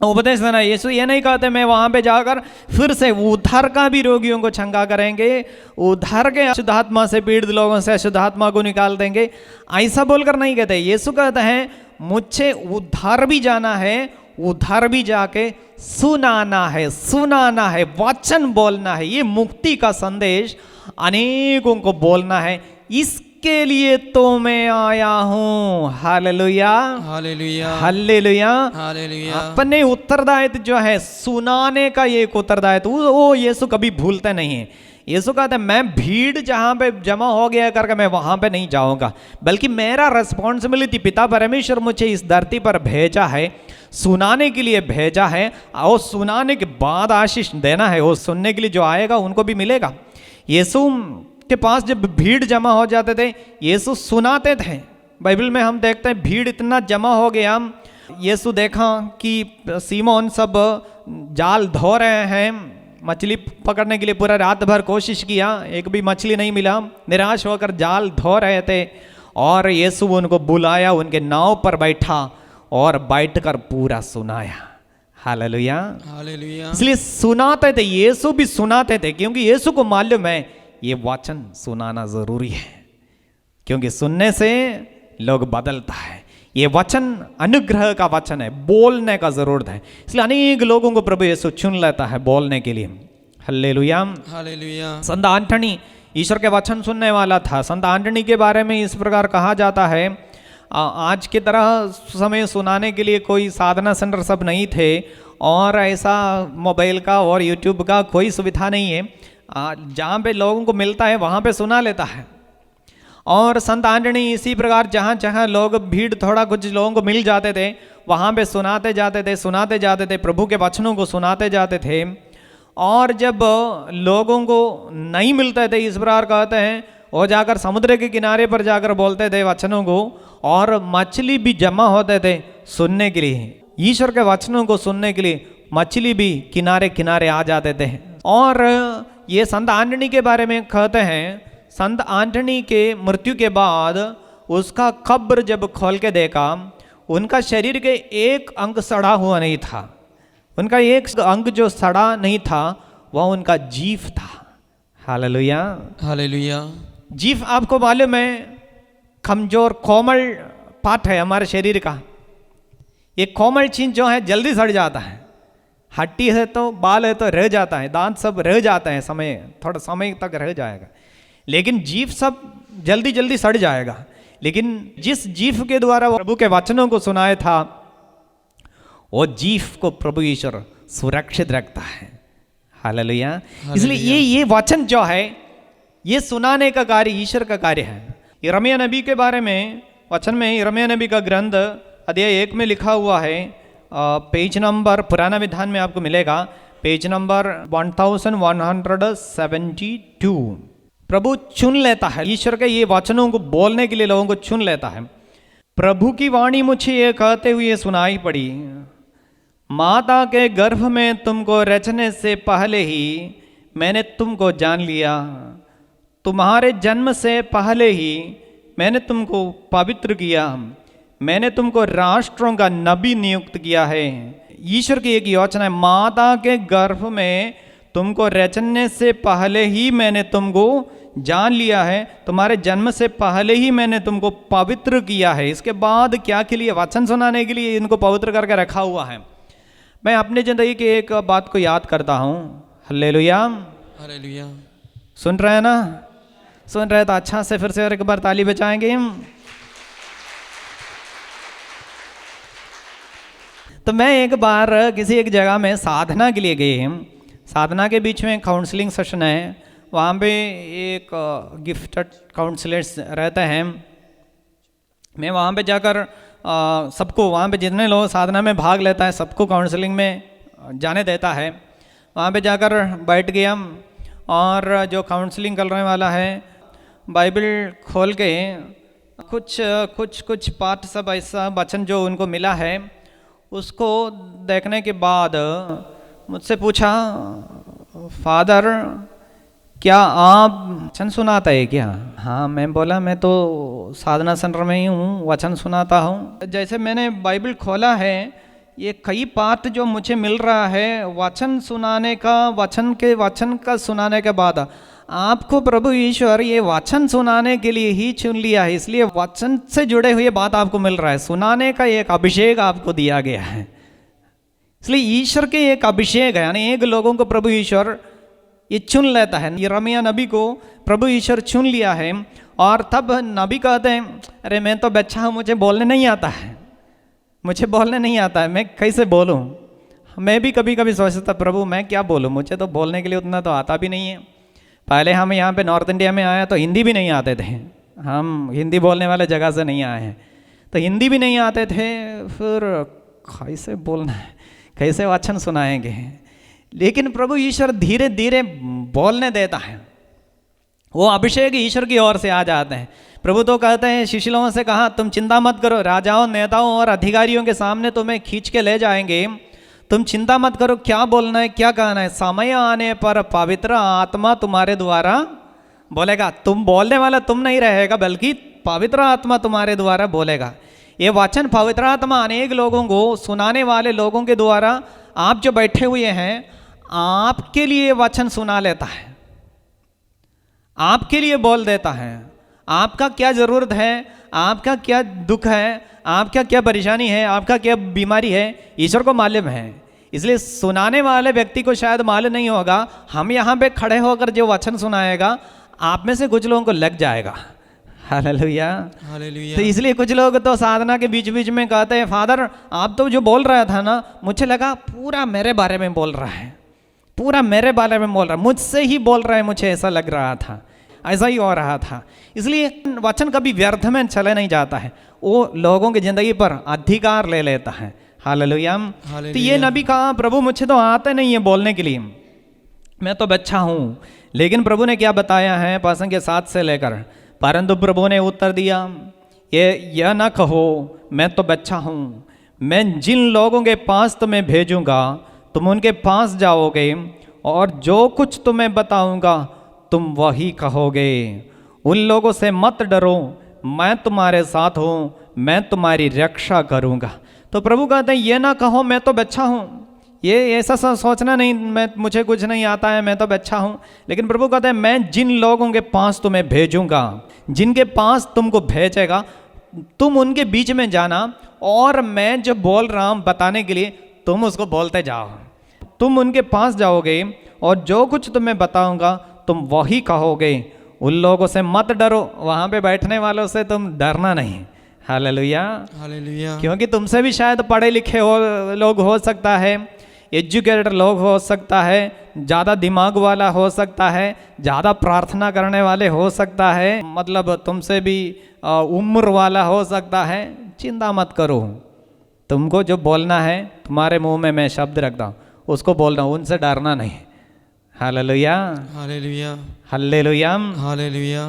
उपदेश देना है। यीशु ये नहीं कहते मैं वहाँ पे जाकर फिर से उधर का भी रोगियों को चंगा करेंगे, उधर के अशुद्ध आत्मा से पीड़ित लोगों से अशुद्ध आत्मा को निकाल देंगे, ऐसा बोलकर नहीं कहते। यीशु कहते हैं मुझे उधर भी जाना है, उधर भी जाके सुनाना है, वचन बोलना है, ये मुक्ति का संदेश अनेकों को बोलना है, इसके लिए तो मैं आया हूँ। Hallelujah, hallelujah, hallelujah, hallelujah. अपने उत्तरदायित्व जो है सुनाने का, ये एक उत्तरदायित्व वो यीशु कभी भूलते नहीं है। यीशु कहता है मैं भीड़ जहाँ पे जमा हो गया करके मैं वहाँ पे नहीं जाऊँगा, बल्कि मेरा रिस्पॉन्सिबिलिटी, पिता परमेश्वर मुझे इस धरती पर भेजा है, सुनाने के लिए भेजा है, और सुनाने के बाद आशीष देना है। वो सुनने के लिए जो आएगा उनको भी मिलेगा। यीशु के पास जब भीड़ जमा हो जाते थे, यीशु सुनाते थे। बाइबल में हम देखते हैं भीड़ इतना जमा हो गया, यीशु देखा कि सीमोन सब जाल धो रहे हैं, मछली पकड़ने के लिए पूरा रात भर कोशिश किया, एक भी मछली नहीं मिला, निराश होकर जाल धो रहे थे। और यीशु उनको बुलाया, उनके नाव पर बैठा और बैठकर पूरा सुनाया। Hallelujah, hallelujah. इसलिए सुनाते थे, यीशु भी सुनाते थे, क्योंकि यीशु को मालूम है ये वचन सुनाना जरूरी है, क्योंकि सुनने से लोग बदलता है। ये वचन अनुग्रह का वचन है, बोलने का जरूरत है, इसलिए अनेक लोगों को प्रभु यीशु चुन लेता है बोलने के लिए। Hallelujah, hallelujah. संत एंटनी ईश्वर के वचन सुनने वाला था। संत एंटनी के बारे में इस प्रकार कहा जाता है, आज की तरह समय सुनाने के लिए कोई साधना सेंटर सब नहीं थे, और ऐसा मोबाइल का और यूट्यूब का कोई सुविधा नहीं है। जहाँ पे लोगों को मिलता है वहाँ पे सुना लेता है। और संत एंटनी इसी प्रकार जहाँ जहाँ लोग भीड़ थोड़ा कुछ लोगों को मिल जाते थे वहाँ पे सुनाते जाते थे, प्रभु के वचनों को सुनाते जाते थे। और जब लोगों को नहीं मिलते थे, इस प्रकार कहते हैं, वो जाकर समुद्र के किनारे पर जाकर बोलते थे वचनों को, और मछली भी जमा होते थे सुनने के लिए, ईश्वर के वचनों को सुनने के लिए मछली भी किनारे किनारे आ जाते थे। और ये संत एंटनी के बारे में कहते हैं, संत एंटनी के मृत्यु के बाद उसका कब्र जब खोल के देखा, उनका शरीर के एक अंग सड़ा हुआ नहीं था। उनका एक अंग जो सड़ा नहीं था वह उनका जीभ था। Hallelujah, hallelujah. जीभ आपको मालूम है कमजोर कोमल पार्ट है हमारे शरीर का। ये कोमल चीज जो है जल्दी सड़ जाता है, हड्डी है तो बाल है तो रह जाता है, दांत सब रह जाता है, समय थोड़ा समय तक रह जाएगा, लेकिन जीभ सब जल्दी जल्दी सड़ जाएगा। लेकिन जिस जीभ के द्वारा प्रभु के वचनों को सुनाया था, वो जीभ को प्रभु ईश्वर सुरक्षित रखता है। हालेलुया। इसलिए ये वचन जो है ये सुनाने का कार्य ईश्वर का कार्य है। यिर्मयाह नबी के बारे में वचन में यिर्मयाह नबी का ग्रंथ अध्याय 1 में लिखा हुआ है, पेज नंबर पुराना विधान में आपको मिलेगा, पेज नंबर 1172। प्रभु चुन लेता है, ईश्वर के ये वचनों को बोलने के लिए लोगों को चुन लेता है। प्रभु की वाणी मुझे ये कहते हुए सुनाई पड़ी, माता के गर्भ में तुमको रचने से पहले ही मैंने तुमको जान लिया, तुम्हारे जन्म से पहले ही मैंने तुमको पवित्र किया, मैंने तुमको राष्ट्रों का नबी नियुक्त किया है। ईश्वर की एक योजना है, माता के गर्भ में तुमको रचने से पहले ही मैंने तुमको जान लिया है, तुम्हारे जन्म से पहले ही मैंने तुमको पवित्र किया है। इसके बाद क्या के लिए? वचन सुनाने के लिए इनको पवित्र करके रखा हुआ है। मैं अपनी जिंदगी की एक बात को याद करता हूँ। Hallelujah, hallelujah. सुन रहे हैं ना? सुन रहे तो अच्छा से फिर से और एक बार ताली बजाएंगे हम। तो मैं एक बार किसी एक जगह में साधना के लिए गए। साधना के बीच में काउंसलिंग सेशन है, वहाँ पे एक गिफ्टेड काउंसलर्स रहते हैं। मैं वहाँ पे जाकर सबको, वहाँ पे जितने लोग साधना में भाग लेता है सबको काउंसलिंग में जाने देता है। वहाँ पे जाकर बैठ गया और जो काउंसलिंग करने वाला है बाइबल खोल के कुछ पाठ सब ऐसा वचन जो उनको मिला है उसको देखने के बाद मुझसे पूछा, फादर क्या आप वचन सुनाता है क्या? हाँ, मैं बोला मैं तो साधना सेंटर में ही हूँ, वचन सुनाता हूँ। जैसे मैंने बाइबल खोला है, ये कई पाठ जो मुझे मिल रहा है वचन सुनाने का, वचन का सुनाने के बाद आपको प्रभु ईश्वर ये वचन सुनाने के लिए ही चुन लिया है, इसलिए वचन से जुड़े हुए बात आपको मिल रहा है। सुनाने का एक अभिषेक आपको दिया गया है, इसलिए ईश्वर के एक अभिषेक है, यानी एक लोगों को प्रभु ईश्वर ये चुन लेता है। यिर्मयाह नबी को प्रभु ईश्वर चुन लिया है और तब नबी कहते हैं, अरे मैं तो बच्चा हूँ, मुझे बोलने नहीं आता है, मुझे बोलने नहीं आता है, मैं कैसे बोलूँ? मैं भी कभी कभी सोचता प्रभु मैं क्या बोलूँ, मुझे तो बोलने के लिए उतना तो आता भी नहीं है। पहले हम यहाँ पे नॉर्थ इंडिया में आए तो हिंदी भी नहीं आते थे, हम हिंदी बोलने वाले जगह से नहीं आए हैं, तो हिंदी भी नहीं आते थे, फिर कैसे बोलना है, कैसे वचन सुनाएंगे? लेकिन प्रभु ईश्वर धीरे धीरे बोलने देता है, वो अभिषेक ईश्वर की ओर से आ जाते हैं। प्रभु तो कहते हैं, शिष्यों से कहा तुम चिंता मत करो, राजाओं, नेताओं और अधिकारियों के सामने तुम्हें खींच के ले जाएंगे, तुम चिंता मत करो क्या बोलना है, क्या कहना है, समय आने पर पवित्र आत्मा तुम्हारे द्वारा बोलेगा। तुम बोलने वाला तुम नहीं रहेगा, बल्कि पवित्र आत्मा तुम्हारे द्वारा बोलेगा। ये वचन पवित्र आत्मा अनेक लोगों को, सुनाने वाले लोगों के द्वारा, आप जो बैठे हुए हैं आपके लिए वचन सुना लेता है, आपके लिए बोल देता है। आपका क्या ज़रूरत है, आपका क्या दुख है, आपका क्या परेशानी है, आपका क्या बीमारी है, ईश्वर को मालूम है। इसलिए सुनाने वाले व्यक्ति को शायद मालूम नहीं होगा, हम यहाँ पे खड़े होकर जो वचन सुनाएगा आप में से कुछ लोगों को लग जाएगा। Hallelujah, hallelujah. तो इसलिए कुछ लोग तो साधना के बीच बीच में कहते हैं, फादर आप तो जो बोल रहा था ना, मुझे लगा पूरा मेरे बारे में बोल रहा है, पूरा मेरे बारे में बोल रहा है, मुझसे ही बोल रहा है, मुझे ऐसा लग रहा था, ऐसा ही हो रहा था। इसलिए वचन कभी व्यर्थ में चले नहीं जाता है, वो लोगों की ज़िंदगी पर अधिकार ले लेता है। हालेलुया। तो ये नबी कहा, प्रभु मुझे तो आता नहीं है बोलने के लिए, मैं तो बच्चा हूँ। लेकिन प्रभु ने क्या बताया है प्रसंग के 7 से लेकर, परंतु प्रभु ने उत्तर दिया, यह न कहो मैं तो बच्चा हूँ, मैं जिन लोगों के पास तुम्हें भेजूँगा तुम उनके पास जाओगे और जो कुछ तुम्हें बताऊँगा तुम वही कहोगे। उन लोगों से मत डरो, मैं तुम्हारे साथ हूँ, मैं तुम्हारी रक्षा करूँगा। तो प्रभु कहते हैं, ये ना कहो मैं तो बच्चा हूँ, ये ऐसा सोचना नहीं मुझे कुछ नहीं आता है, मैं तो बच्चा हूँ। लेकिन प्रभु कहते हैं, मैं जिन लोगों के पास तुम्हें भेजूँगा, जिनके पास तुमको भेजेगा, तुम उनके बीच में जाना और मैं जो बोल रहा हूँ बताने के लिए तुम उसको बोलते जाओ। तुम उनके पास जाओगे और जो कुछ तुम्हें बताऊँगा तुम वही कहोगे। उन लोगों से मत डरो, वहाँ पे बैठने वालों से तुम डरना नहीं। Hallelujah, hallelujah. क्योंकि तुमसे भी शायद पढ़े लिखे हो लोग हो सकता है, एजुकेटेड लोग हो सकता है, ज़्यादा दिमाग वाला हो सकता है, ज़्यादा प्रार्थना करने वाले हो सकता है, मतलब तुमसे भी उम्र वाला हो सकता है। चिंता मत करो, तुमको जो बोलना है, तुम्हारे मुंह में मैं शब्द रखता हूँ, उसको बोलना, उनसे डरना नहीं। Hallelujah, hallelujah, hallelujah, hallelujah.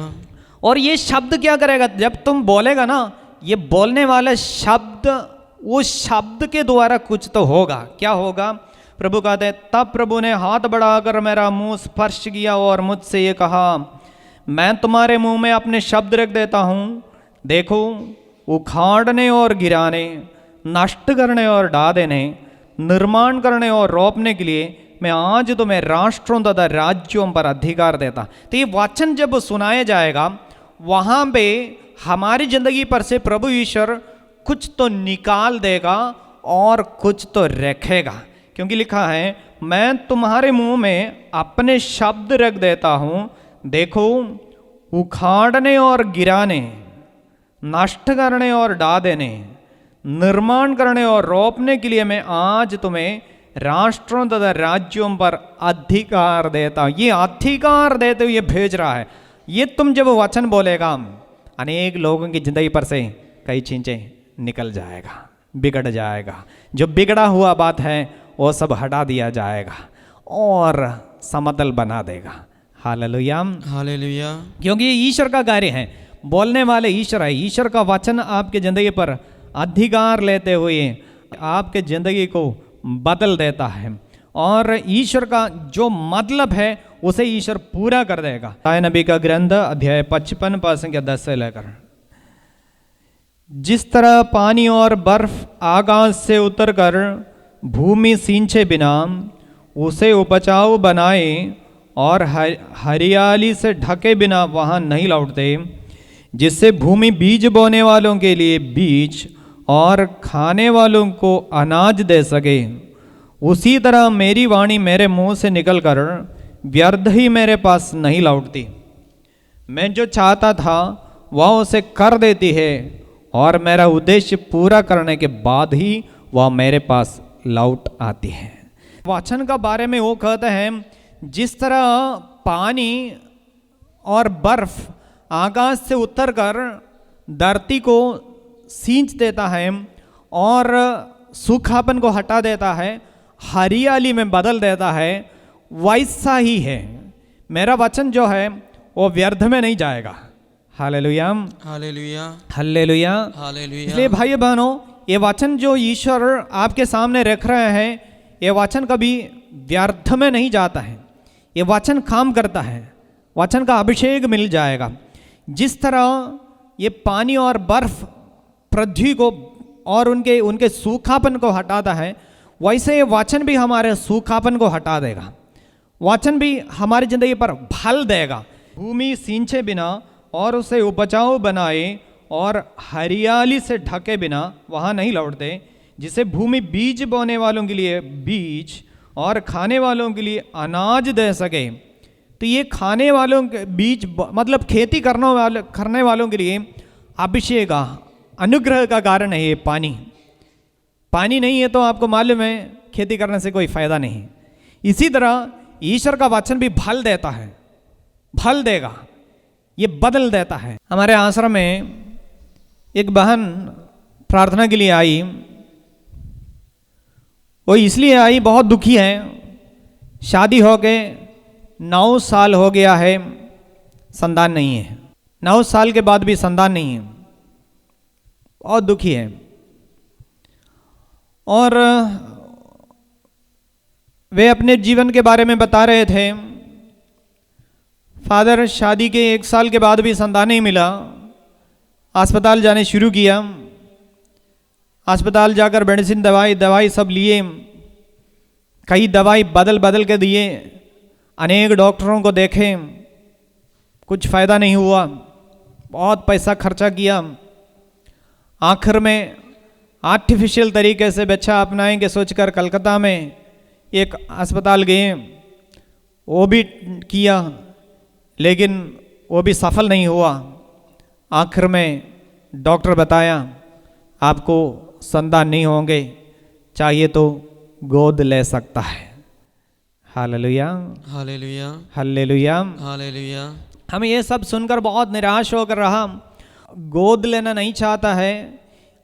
और ये शब्द क्या करेगा, जब तुम बोलेगा ना, ये बोलने वाले शब्द, उस शब्द के द्वारा कुछ तो होगा। क्या होगा? प्रभु कहते हैं, तब प्रभु ने हाथ बढ़ाकर मेरा मुंह स्पर्श किया और मुझसे ये कहा, मैं तुम्हारे मुंह में अपने शब्द रख देता हूँ। देखो, उखाड़ने और गिराने, नष्ट करने और ढा देने, निर्माण करने और रोपने के लिए मैं आज तुम्हें राष्ट्रों तथा राज्यों पर अधिकार देता। तो ये वचन जब सुनाया जाएगा, वहाँ पे हमारी जिंदगी पर से प्रभु ईश्वर कुछ तो निकाल देगा और कुछ तो रखेगा। क्योंकि लिखा है, मैं तुम्हारे मुंह में अपने शब्द रख देता हूँ। देखो, उखाड़ने और गिराने, नष्ट करने और ढा देने, निर्माण करने और रोपने के लिए मैं आज तुम्हें राष्ट्रों तथा राज्यों पर अधिकार देता हूँ। ये अधिकार देते हुए भेज रहा है। ये तुम जब वचन बोलेगा, अनेक लोगों की जिंदगी पर से कई चीजें निकल जाएगा, बिगड़ जाएगा। जो बिगड़ा हुआ बात है वो सब हटा दिया जाएगा और समतल बना देगा। Hallelujah, hallelujah. क्योंकि ये ईश्वर का कार्य है, बोलने वाले ईश्वर है। ईश्वर का वचन आपके जिंदगी पर अधिकार लेते हुए आपके जिंदगी को बदल देता है, और ईश्वर का जो मतलब है उसे ईश्वर पूरा कर देगा। यशायाह नबी का ग्रंथ अध्याय 55 पद संख्या 10 से लेकर, जिस तरह पानी और बर्फ आकाश से उतरकर भूमि सींचे बिना उसे उपजाऊ बनाए और हरियाली से ढके बिना वहां नहीं लौटते, जिससे भूमि बीज बोने वालों के लिए बीज और खाने वालों को अनाज दे सके, उसी तरह मेरी वाणी मेरे मुंह से निकलकर व्यर्थ ही मेरे पास नहीं लौटती। मैं जो चाहता था वह उसे कर देती है, और मेरा उद्देश्य पूरा करने के बाद ही वह मेरे पास लौट आती है। वचन का बारे में वो कहते हैं, जिस तरह पानी और बर्फ आकाश से उतरकर धरती को सींच देता है और सूखापन को हटा देता है, हरियाली में बदल देता है, वैसा ही है मेरा वचन जो है वो व्यर्थ में नहीं जाएगा। Hallelujah, hallelujah, hallelujah, hallelujah. इसलिए भाई बहनों, ये वचन जो ईश्वर आपके सामने रख रहे हैं, ये वचन कभी व्यर्थ में नहीं जाता है। ये वचन काम करता है, वचन का अभिषेक मिल जाएगा। जिस तरह ये पानी और बर्फ पृथ्वी को और उनके सूखापन को हटाता है, वैसे ये वचन भी हमारे सूखापन को हटा देगा। वचन भी हमारी जिंदगी पर फल देगा। भूमि सींचे बिना और उसे उपजाऊ बनाए और हरियाली से ढके बिना वहाँ नहीं लौटते, जिसे भूमि बीज बोने वालों के लिए बीज और खाने वालों के लिए अनाज दे सके। तो ये खाने वालों के बीज मतलब खेती करने वालों के लिए अभिषेक अनुग्रह का कारण है। ये पानी नहीं है तो आपको मालूम है खेती करने से कोई फायदा नहीं। इसी तरह ईश्वर का वचन भी फल देता है, फल देगा, ये बदल देता है। हमारे आश्रम में एक बहन प्रार्थना के लिए आई। वो इसलिए आई, बहुत दुखी है, शादी हो गए 9 साल हो गया है, संतान नहीं है। 9 साल के बाद भी संतान नहीं है, बहुत दुखी है। और वे अपने जीवन के बारे में बता रहे थे, फादर शादी के 1 साल के बाद भी संतान नहीं मिला, अस्पताल जाने शुरू किया, अस्पताल जाकर मेडिसिन दवाई सब लिए, कई दवाई बदल के दिए, अनेक डॉक्टरों को देखे, कुछ फ़ायदा नहीं हुआ, बहुत पैसा खर्चा किया। आखिर में आर्टिफिशियल तरीके से बच्चा अपनाएंगे सोचकर कलकत्ता में एक अस्पताल गए, वो भी किया लेकिन वो भी सफल नहीं हुआ। आखिर में डॉक्टर बताया आपको संतान नहीं होंगे, चाहिए तो गोद ले सकता है। Hallelujah, hallelujah, hallelujah. हालेलुया। हम ये सब सुनकर बहुत निराश होकर रहा, गोद लेना नहीं चाहता है।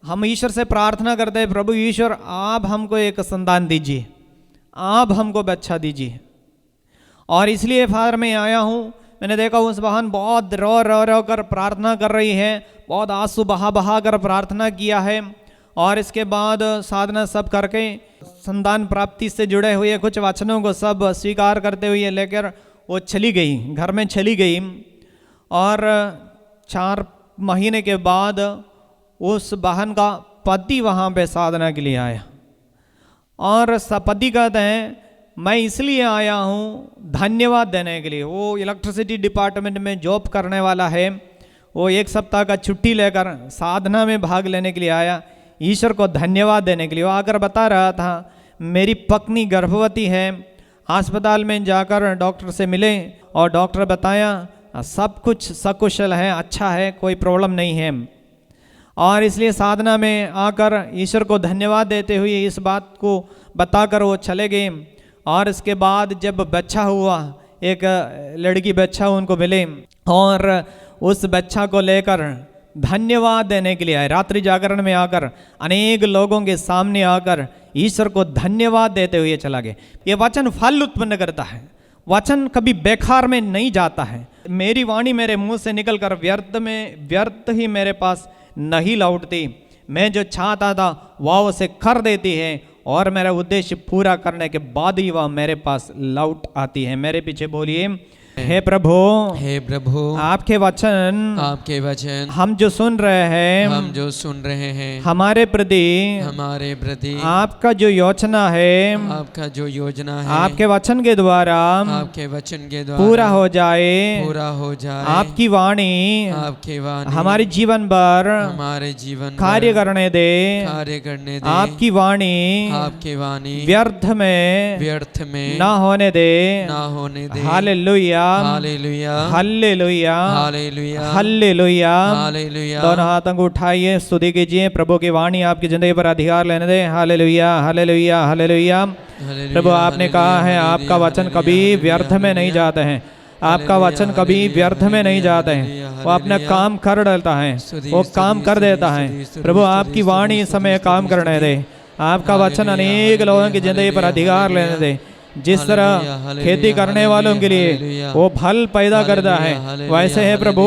हम ईश्वर से प्रार्थना करते हैं, प्रभु ईश्वर आप हमको एक संतान दीजिए, आप हमको बच्चा दीजिए। और इसलिए फादर मैं आया हूँ। मैंने देखा उस बहन बहुत रो कर प्रार्थना कर रही है, बहुत आंसू बहा कर प्रार्थना किया है। और इसके बाद साधना सब करके संतान प्राप्ति से जुड़े हुए कुछ वचनों को सब स्वीकार करते हुए लेकर वो चली गई, घर में चली गई। और 4 महीने के बाद उस बहन का पति वहाँ पे साधना के लिए आया और पति कहते हैं मैं इसलिए आया हूँ धन्यवाद देने के लिए। वो इलेक्ट्रिसिटी डिपार्टमेंट में जॉब करने वाला है, वो 1 सप्ताह का छुट्टी लेकर साधना में भाग लेने के लिए आया, ईश्वर को धन्यवाद देने के लिए। वो आकर बता रहा था मेरी पत्नी गर्भवती है। अस्पताल में जाकर डॉक्टर से मिले और डॉक्टर बताया सब कुछ सकुशल है, अच्छा है, कोई प्रॉब्लम नहीं है। और इसलिए साधना में आकर ईश्वर को धन्यवाद देते हुए इस बात को बताकर वो चले गए। और इसके बाद जब बच्चा हुआ, एक लड़की बच्चा उनको मिले और उस बच्चा को लेकर धन्यवाद देने के लिए आए। रात्रि जागरण में आकर अनेक लोगों के सामने आकर ईश्वर को धन्यवाद देते हुए चला गया। ये वचन फल उत्पन्न करता है, वचन कभी बेकार में नहीं जाता है। मेरी वाणी मेरे मुंह से निकलकर व्यर्थ ही मेरे पास नहीं लौटती। मैं जो चाहता था वह उसे कर देती है और मेरा उद्देश्य पूरा करने के बाद ही वह मेरे पास लौट आती है। मेरे पीछे बोलिए हे प्रभु, हे प्रभु, आपके वचन हम जो सुन रहे हैं हमारे प्रति आपका जो योजना है आपके वचन के द्वारा पूरा हो जाए। आपकी वाणी हमारे जीवन पर कार्य करने दे। आपकी वाणी व्यर्थ में ना होने दे। Hallelujah, hallelujah, hallelujah, hallelujah, hallelujah, hallelujah. दोनों हाथों को उठाइए, स्तुति कीजिए। प्रभु की वाणी आपकी जिंदगी पर अधिकार लेने दे। Hallelujah, hallelujah, hallelujah. प्रभु आपने कहा है आपका वचन कभी व्यर्थ में नहीं जाते हैं, आपका वचन कभी व्यर्थ में नहीं जाते हैं। वो अपना काम कर डालता है, वो काम कर देता है। प्रभु आपकी वाणी इस समय काम करने दे। आपका वचन अनेक लोगों की जिंदगी पर अधिकार लेने दे। जिस तरह खेती करने वालों के लिए वो फल पैदा करता है, वैसे है प्रभु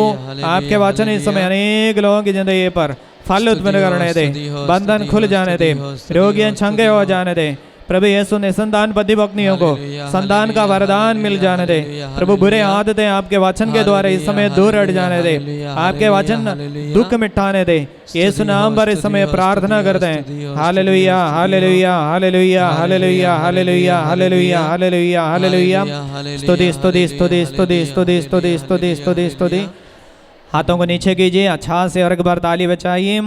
आपके वचन इस समय अनेक लोगों की जिंदगी पर फल उत्पन्न करने दे। बंधन खुल जाने दे, रोगियां चंगे हो जाने दे। प्रभु यीशु ने संतान पति पत्नियों को संतान का वरदान मिल जाने दे। प्रभु बुरे आदतें आपके वचन के द्वारा इस समय दूर हट जाने दे। आपके वचन दुख मिटाने दे। यीशु नाम पर इस समय प्रार्थना करते हैं। Hallelujah, hallelujah, hallelujah, hallelujah, hallelujah, hallelujah, hallelujah, hallelujah. स्तुति, स्तुति, स्तुति, स्तुति, स्तुति, स्तुति, स्तुति, स्तुति, स्तुति। हाथों को नीचे कीजिए, अच्छा से और एक बार ताली बजाइए।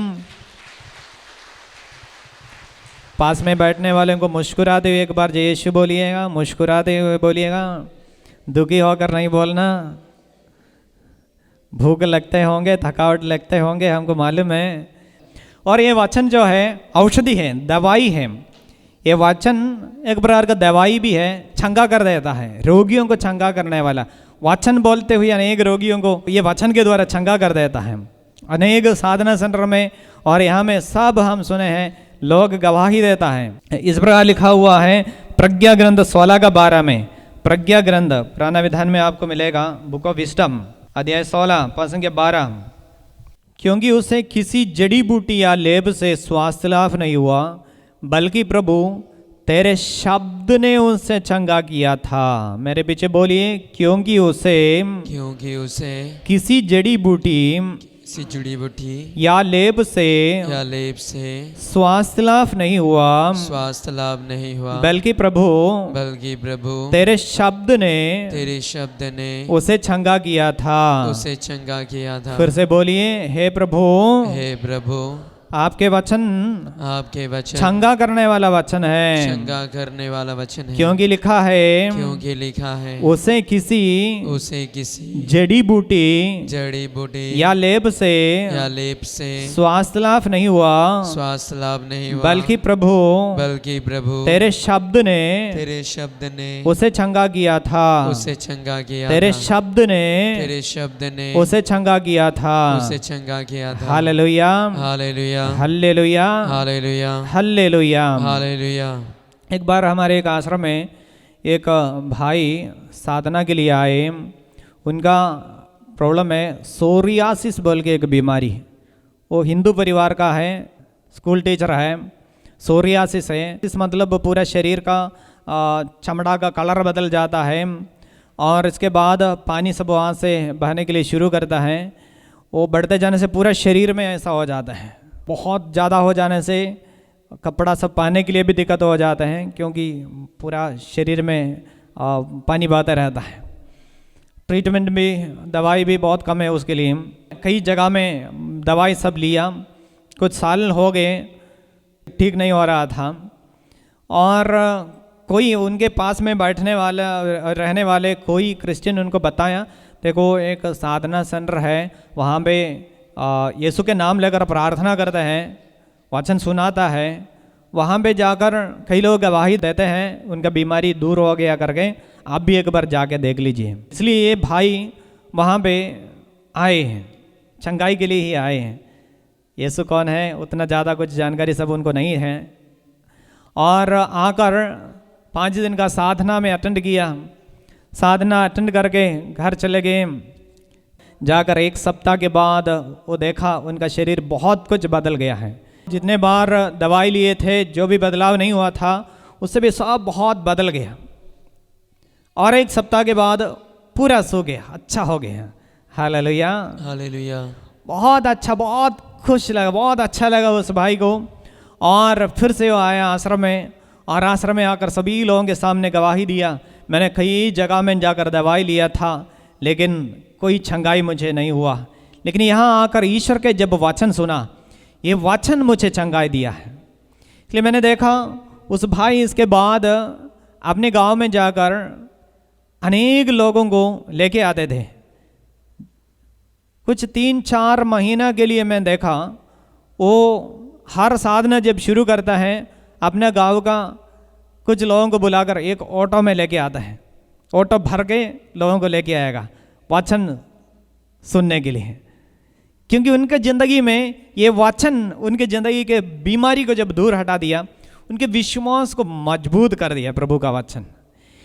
पास में बैठने वाले को मुस्कुराते हुए एक बार जय यीशु बोलिएगा, मुस्कुराते हुए बोलिएगा। दुखी होकर नहीं बोलना। भूख लगते होंगे, थकावट लगते होंगे, हमको मालूम है। और ये वचन जो है औषधि है, दवाई है। ये वचन एक प्रकार का दवाई भी है, चंगा कर देता है, रोगियों को चंगा करने वाला। वचन बोलते हुए अनेक रोगियों को ये वचन के द्वारा चंगा कर देता है। अनेक साधना सेंटर में और यहाँ में सब हम सुने हैं, लोग गवाही देता है। इस प्रकार लिखा हुआ है प्रज्ञा ग्रंथ 16 का 12 में। प्रज्ञा ग्रंथ पुराना विधान में आपको मिलेगा, बुक ऑफ विस्डम अध्याय 16 पद 12। क्योंकि उसे किसी जड़ी बूटी या लेप से स्वास्थ्य लाभ नहीं हुआ, बल्कि प्रभु तेरे शब्द ने उसे चंगा किया था। मेरे पीछे बोलिए, क्योंकि उसे किसी जड़ी बूटी या लेप से स्वास्थ्य लाभ नहीं हुआ, बल्कि प्रभु तेरे शब्द ने उसे चंगा किया था। फिर से बोलिए, हे प्रभु आपके वचन आपके वचन चंगा करने वाला वचन है, चंगा करने वाला वचन है, क्योंकि लिखा है क्योंकि लिखा है उसे किसी जड़ी बूटी या लेप से स्वास्थ्य लाभ नहीं हुआ, बल्कि प्रभु तेरे शब्द ने उसे चंगा किया था, तेरे शब्द ने उसे चंगा किया था। Hallelujah hallelujah hallelujah hallelujah hallelujah. Hallelujah. एक बार हमारे एक आश्रम में एक भाई साधना के लिए आए। उनका प्रॉब्लम है सोरियासिस बोल के एक बीमारी। वो हिंदू परिवार का है, स्कूल टीचर है। सोरियासिस है, इस मतलब पूरा शरीर का चमड़ा का कलर बदल जाता है और इसके बाद पानी सब वहाँ से बहने के लिए शुरू करता है। वो बढ़ते जाने से पूरा शरीर में ऐसा हो जाता है। बहुत ज़्यादा हो जाने से कपड़ा सब पाने के लिए भी दिक्कत हो जाते हैं, क्योंकि पूरा शरीर में पानी बहता रहता है। ट्रीटमेंट भी, दवाई भी बहुत कम है उसके लिए। कई जगह में दवाई सब लिया, कुछ साल हो गए, ठीक नहीं हो रहा था। और कोई उनके पास में रहने वाले कोई क्रिश्चियन उनको बताया, देखो एक साधना सेंटर है, वहाँ पे यीशु के नाम लेकर प्रार्थना करते हैं, वचन सुनाता है, वहाँ पे जाकर कई लोग गवाही देते हैं उनका बीमारी दूर हो गया करके। आप भी एक बार जाके देख लीजिए। इसलिए ये भाई वहाँ पे आए हैं, चंगाई के लिए ही आए हैं। यीशु कौन है उतना ज़्यादा कुछ जानकारी सब उनको नहीं है। और आकर 5 दिन का साधना में अटेंड किया। साधना अटेंड करके घर चले गए। जाकर 1 सप्ताह के बाद वो देखा उनका शरीर बहुत कुछ बदल गया है। जितने बार दवाई लिए थे, जो भी बदलाव नहीं हुआ था, उससे भी सब बहुत बदल गया। और 1 सप्ताह के बाद पूरा सो गया, अच्छा हो गया। Hallelujah hallelujah. बहुत अच्छा, बहुत खुश लगा, बहुत अच्छा लगा उस भाई को। और फिर से वो आया आश्रम में, और आश्रम में आकर सभी लोगों के सामने गवाही दिया, मैंने कई जगह में जाकर दवाई लिया था लेकिन कोई चंगाई मुझे नहीं हुआ, लेकिन यहाँ आकर ईश्वर के जब वचन सुना, ये वचन मुझे चंगाई दिया है। इसलिए मैंने देखा उस भाई इसके बाद अपने गांव में जाकर अनेक लोगों को लेके आते थे। कुछ 3-4 महीना के लिए मैं देखा वो हर साधना जब शुरू करता है अपने गांव का कुछ लोगों को बुलाकर एक ऑटो में लेके आता है। ऑटो भर के लोगों को लेके आएगा वचन सुनने के लिए, क्योंकि उनके ज़िंदगी में ये वचन उनके ज़िंदगी के बीमारी को जब दूर हटा दिया, उनके विश्वास को मजबूत कर दिया प्रभु का वचन।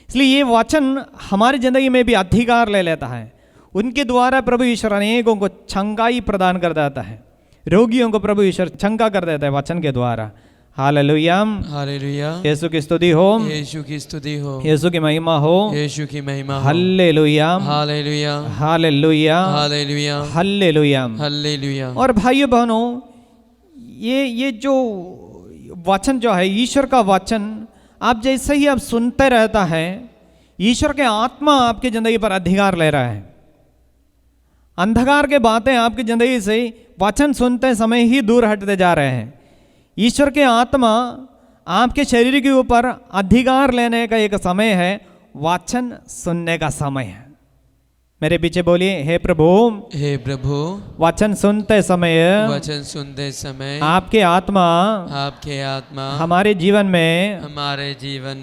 इसलिए ये वचन हमारी ज़िंदगी में भी अधिकार ले लेता है। उनके द्वारा प्रभु ईश्वर अनेकों को चंगाई प्रदान कर देता है। रोगियों को प्रभु ईश्वर चंगा कर देता है वचन के द्वारा। Hallelujah hallelujah. यीशु की स्तुति हो, यीशु की स्तुति हो, यीशु की महिमा हो, यीशु की महिमा हो। Hallelujah hallelujah hallelujah hallelujah hallelujah hallelujah. और भाइयों बहनों, ये जो वचन जो है ईश्वर का वचन, आप जैसे ही आप सुनते रहता है, ईश्वर के आत्मा आपकी ज़िंदगी पर अधिकार ले रहा है। अंधकार के बातें आपकी ज़िंदगी से वचन सुनते समय ही दूर हटते जा रहे हैं। ईश्वर के आत्मा आपके शरीर के ऊपर अधिकार लेने का एक समय है, वचन सुनने का समय है। मेरे पीछे बोलिए, हे प्रभु, हे प्रभु, वचन सुनते समय आपके आत्मा हमारे जीवन में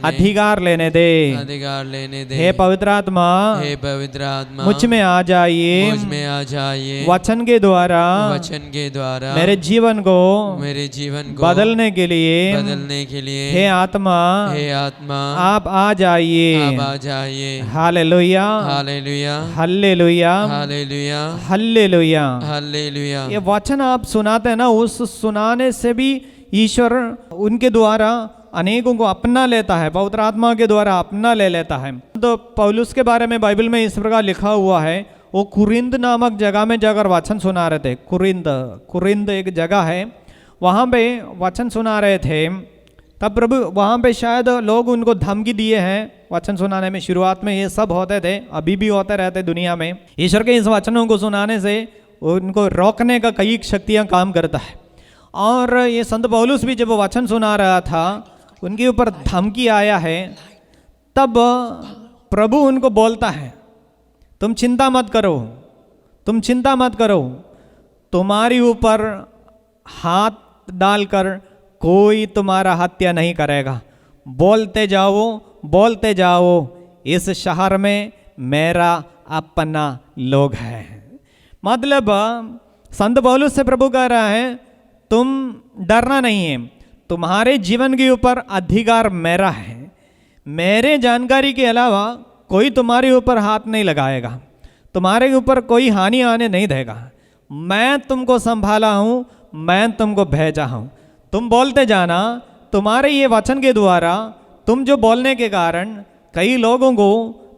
अधिकार लेने दे। हे पवित्र आत्मा, मुझ में आ जाइए। वचन के द्वारा मेरे जीवन को बदलने के लिए हे आत्मा आप आ जाइए। Hallelujah hallelujah hallelujah hallelujah hallelujah hallelujah. ये वचन आप सुनाते हैं ना, उस सुनाने से भी ईश्वर उनके द्वारा अनेकों को अपना लेता है, पवित्र आत्मा के द्वारा अपना ले लेता है। तो पौलुस के बारे में बाइबल में इस प्रकार लिखा हुआ है, वो कुरिन्द नामक जगह में जाकर वचन सुना रहे थे। कुरिन्द एक जगह है, वहाँ पे वचन सुना रहे थे। तब प्रभु वहाँ पे शायद लोग उनको धमकी दिए हैं वचन सुनाने में। शुरुआत में ये सब होते थे, अभी भी होते रहते दुनिया में। ईश्वर के इस वचनों को सुनाने से उनको रोकने का कई शक्तियाँ काम करता है। और ये संत पौलुस भी जब वचन सुना रहा था, उनके ऊपर धमकी आया है, तब प्रभु उनको बोलता है, तुम चिंता मत करो, तुम चिंता मत करो, तुम्हारे ऊपर हाथ डालकर कोई तुम्हारा हत्या नहीं करेगा। बोलते जाओ, बोलते जाओ, इस शहर में मेरा अपना लोग है। मतलब संत पौलुस से प्रभु कह रहा है, तुम डरना नहीं है, तुम्हारे जीवन के ऊपर अधिकार मेरा है। मेरे जानकारी के अलावा कोई तुम्हारे ऊपर हाथ नहीं लगाएगा, तुम्हारे ऊपर कोई हानि आने नहीं देगा। मैं तुमको संभाला हूँ, मैं तुमको भेजा हूँ। तुम बोलते जाना। तुम्हारे ये वचन के द्वारा, तुम जो बोलने के कारण कई लोगों को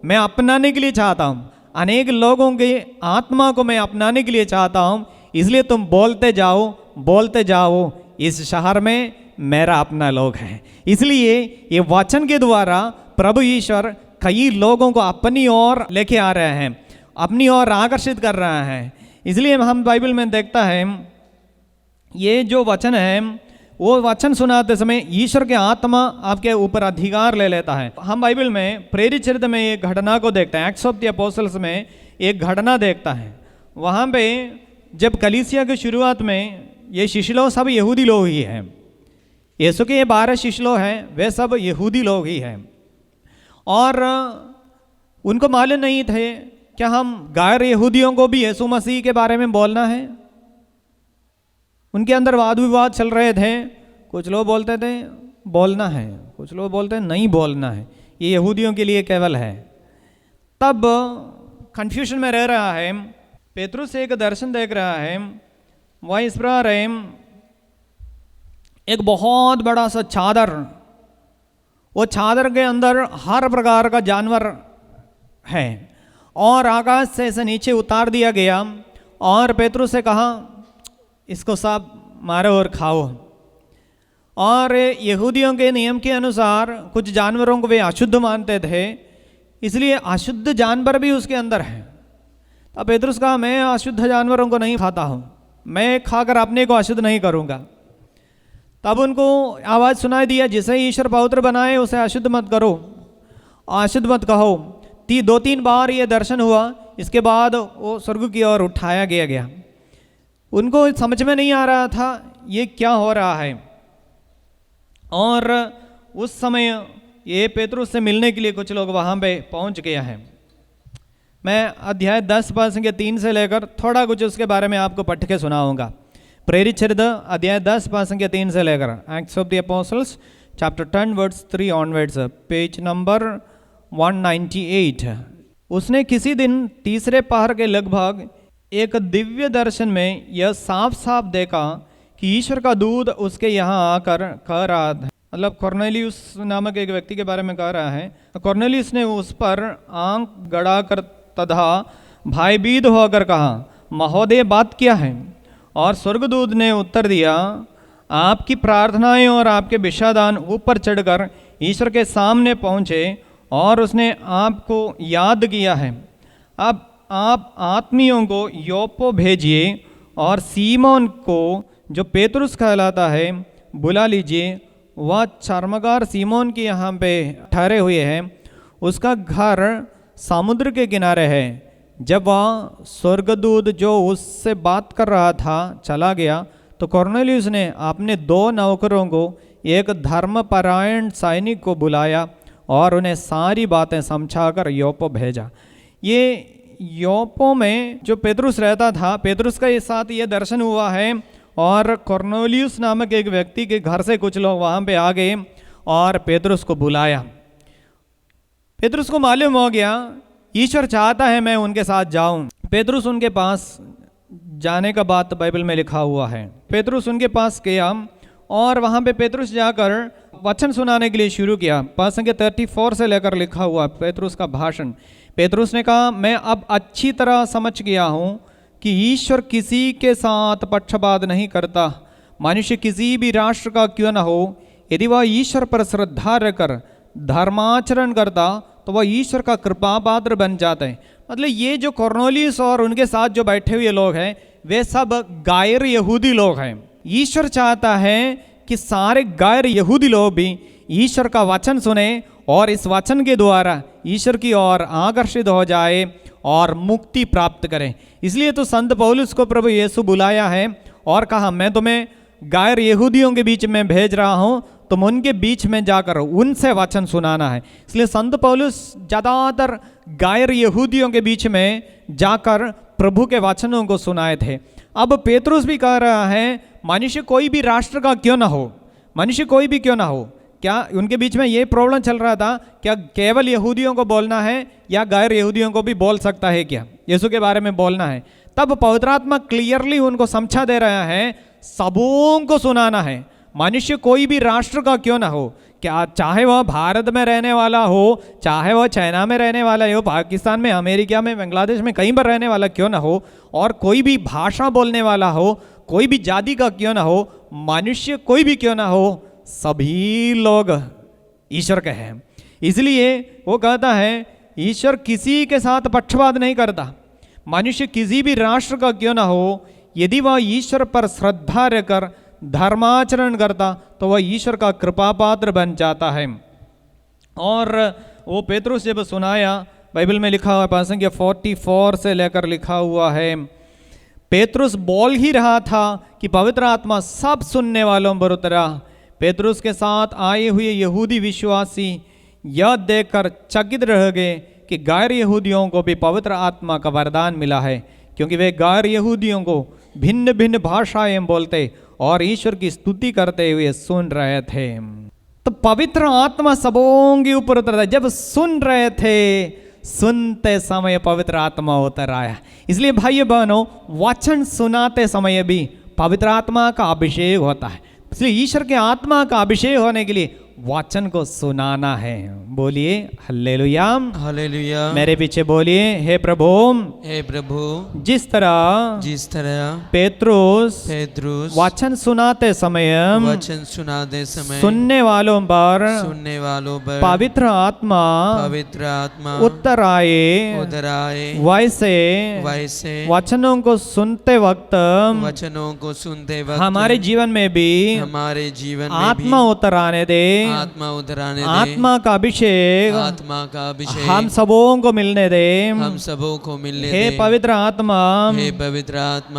मैं अपनाने के लिए चाहता हूँ, अनेक लोगों के आत्मा को मैं अपनाने के लिए चाहता हूँ। इसलिए तुम बोलते जाओ, बोलते जाओ, इस शहर में मेरा अपना लोग है। इसलिए ये वचन के द्वारा प्रभु ईश्वर कई लोगों को अपनी ओर लेके आ रहे हैं, अपनी ओर आकर्षित कर रहा है। इसलिए हम बाइबल में देखता है, ये जो वचन है, वो वचन सुनाते समय ईश्वर के आत्मा आपके ऊपर अधिकार ले लेता है। हम बाइबल में प्रेरित चरित्र में एक घटना को देखते हैं, एक्ट्स ऑफ द अपोस्टल्स में एक घटना देखता है। वहाँ पे जब कलीसिया की शुरुआत में ये शिष्य लोग सब यहूदी लोग ही हैं, यीशु के ये 12 शिष्य लोग हैं, वे सब यहूदी लोग ही हैं। और उनको मालूम नहीं थे क्या हम गैर यहूदियों को भी यीशु मसीह के बारे में बोलना है। उनके अंदर वाद विवाद चल रहे थे। कुछ लोग बोलते थे बोलना है, कुछ लोग बोलते हैं नहीं बोलना है, ये यहूदियों के लिए केवल है। तब कंफ्यूजन में रह रहा है। पेतरुस एक दर्शन देख रहा है, वह इस प्रकार है, एक बहुत बड़ा सा चादर, वो चादर के अंदर हर प्रकार का जानवर है और आकाश से ऐसे नीचे उतार दिया गया। और पेतरुस से कहा, इसको सब मारो और खाओ। और यहूदियों के नियम के अनुसार कुछ जानवरों को वे अशुद्ध मानते थे, इसलिए अशुद्ध जानवर भी उसके अंदर है। तब पेतरुस कहा, मैं अशुद्ध जानवरों को नहीं खाता हूँ, मैं खाकर अपने को अशुद्ध नहीं करूँगा। तब उनको आवाज़ सुनाई दिया, जिसे ईश्वर पवित्र बनाए उसे अशुद्ध मत करो, अशुद्ध मत कहो। 2-3 बार ये दर्शन हुआ। इसके बाद वो स्वर्ग की ओर उठाया गया। उनको समझ में नहीं आ रहा था ये क्या हो रहा है। और उस समय ये पेतरुस से मिलने के लिए कुछ लोग वहाँ पे पहुँच गया है। मैं अध्याय 10 पद 3 से लेकर थोड़ा कुछ उसके बारे में आपको पढ़ के सुनाऊंगा। प्रेरित चरित्र अध्याय 10 पद 3 से लेकर Acts of the Apostles chapter 10 verse 3 onwards, page number 198। उसने किसी दिन तीसरे पहर के लगभग एक दिव्य दर्शन में यह साफ साफ देखा कि ईश्वर का दूत उसके यहाँ आकर कह रहा था, मतलब कॉर्नेलियुस नामक एक व्यक्ति के बारे में कह रहा है। कॉर्नेलियुस ने उस पर आंख गड़ाकर तथा भयभीत होकर कहा, महोदय बात क्या है? और स्वर्गदूत ने उत्तर दिया, आपकी प्रार्थनाएं और आपके भिक्षादान ऊपर चढ़कर ईश्वर के सामने पहुँचे और उसने आपको याद किया है। अब आप आत्मियों को योप्पो भेजिए और सीमोन को, जो पेतरुस कहलाता है, बुला लीजिए। वह चर्मकार सीमोन के यहाँ पे ठहरे हुए हैं, उसका घर समुद्र के किनारे है। जब वह स्वर्गदूत जो उससे बात कर रहा था चला गया, तो कॉर्नेलियुस ने अपने 2 नौकरों को, एक धर्मपरायण सैनिक को बुलाया और उन्हें सारी बातें समझाकर योप्पो भेजा। ये योप्पो में जो पेतरुस रहता था, पेतरुस के साथ ये दर्शन हुआ है। और कॉर्नेलियुस नामक एक व्यक्ति के घर से कुछ लोग वहाँ पे आ गए और पेतरुस को बुलाया। पेतरुस को मालूम हो गया ईश्वर चाहता है मैं उनके साथ जाऊं। पेतरुस उनके पास जाने का बात बाइबल में लिखा हुआ है। पेतरुस उनके पास गया और वहाँ पे पेतरुस जाकर वचन सुनाने के लिए शुरू किया। पद 34 से लेकर लिखा हुआ पेतरुस का भाषण। पेतरुस ने कहा, मैं अब अच्छी तरह समझ गया हूँ कि ईश्वर किसी के साथ पक्षपात नहीं करता। मनुष्य किसी भी राष्ट्र का क्यों न हो, यदि वह ईश्वर पर श्रद्धा रखकर धर्माचरण करता तो वह ईश्वर का कृपा पात्र बन जाता है। मतलब ये जो कॉर्नेलियुस और उनके साथ जो बैठे हुए लोग हैं, वे सब गैर यहूदी लोग हैं। ईश्वर चाहता है कि सारे गैर यहूदी लोग भी ईश्वर का वचन सुने और इस वचन के द्वारा ईश्वर की ओर आकर्षित हो जाए और मुक्ति प्राप्त करें। इसलिए तो संत पौलुस को प्रभु यीशु बुलाया है और कहा, मैं तुम्हें गैर यहूदियों के बीच में भेज रहा हूँ, तुम उनके बीच में जाकर उनसे वचन सुनाना है। इसलिए संत पौलुस ज़्यादातर गैर यहूदियों के बीच में जाकर प्रभु के वचनों को सुनाए थे। अब पेतरुस भी कह रहा है, मनुष्य कोई भी राष्ट्र का क्यों ना हो, मनुष्य कोई भी क्यों ना हो, क्या उनके बीच में ये प्रॉब्लम चल रहा था, क्या केवल यहूदियों को बोलना है या गैर यहूदियों को भी बोल सकता है, क्या यीशु के बारे में बोलना है? तब पवित्र आत्मा क्लियरली उनको समझा दे रहा है, सबों को सुनाना है, मनुष्य कोई भी राष्ट्र का क्यों ना हो, क्या चाहे वह भारत में रहने वाला हो, चाहे वह चाइना में रहने वाला हो, पाकिस्तान में, अमेरिका में, बांग्लादेश में, कहीं पर रहने वाला क्यों ना हो, और कोई भी भाषा बोलने वाला हो, कोई भी जाति का क्यों ना हो, मनुष्य कोई भी क्यों ना हो, सभी लोग ईश्वर के हैं। इसलिए वो कहता है, ईश्वर किसी के साथ पक्षपात नहीं करता। मनुष्य किसी भी राष्ट्र का क्यों ना हो, यदि वह ईश्वर पर श्रद्धा रखकर धर्माचरण करता तो वह ईश्वर का कृपा पात्र बन जाता है। और वो पेतरुस जब सुनाया, बाइबल में लिखा हुआ है, प्रसंग 44 से लेकर लिखा हुआ है, पेतरुस बोल ही रहा था कि पवित्र आत्मा सब सुनने वालों पर उतरा। पेतरुस के साथ आए हुए यहूदी विश्वासी यह देखकर चकित रह गए कि गैर यहूदियों को भी पवित्र आत्मा का वरदान मिला है, क्योंकि वे गैर यहूदियों को भिन्न भिन्न भाषाएं बोलते और ईश्वर की स्तुति करते हुए सुन रहे थे। तो पवित्र आत्मा सबों के ऊपर उतर, जब सुन रहे थे, सुनते समय पवित्र आत्मा उतर आया। इसलिए भाई बहनों, वचन सुनाते समय भी पवित्र आत्मा का अभिषेक होता है। इसलिए ईश्वर के आत्मा का अभिषेक होने के लिए वचन को सुनाना है। बोलिए हालेलुया, हालेलुया। मेरे पीछे बोलिए, हे प्रभु, हे प्रभु, जिस तरह पेतरुस वचन सुनाते समय सुनने वालों पर पवित्र आत्मा उतर आए, वैसे वचनों को सुनते वक्त हमारे जीवन में भी आत्मा उतर आने दे, आत्मा का अभिषेक हम सबों को मिलने दे। हे पवित्र आत्मा,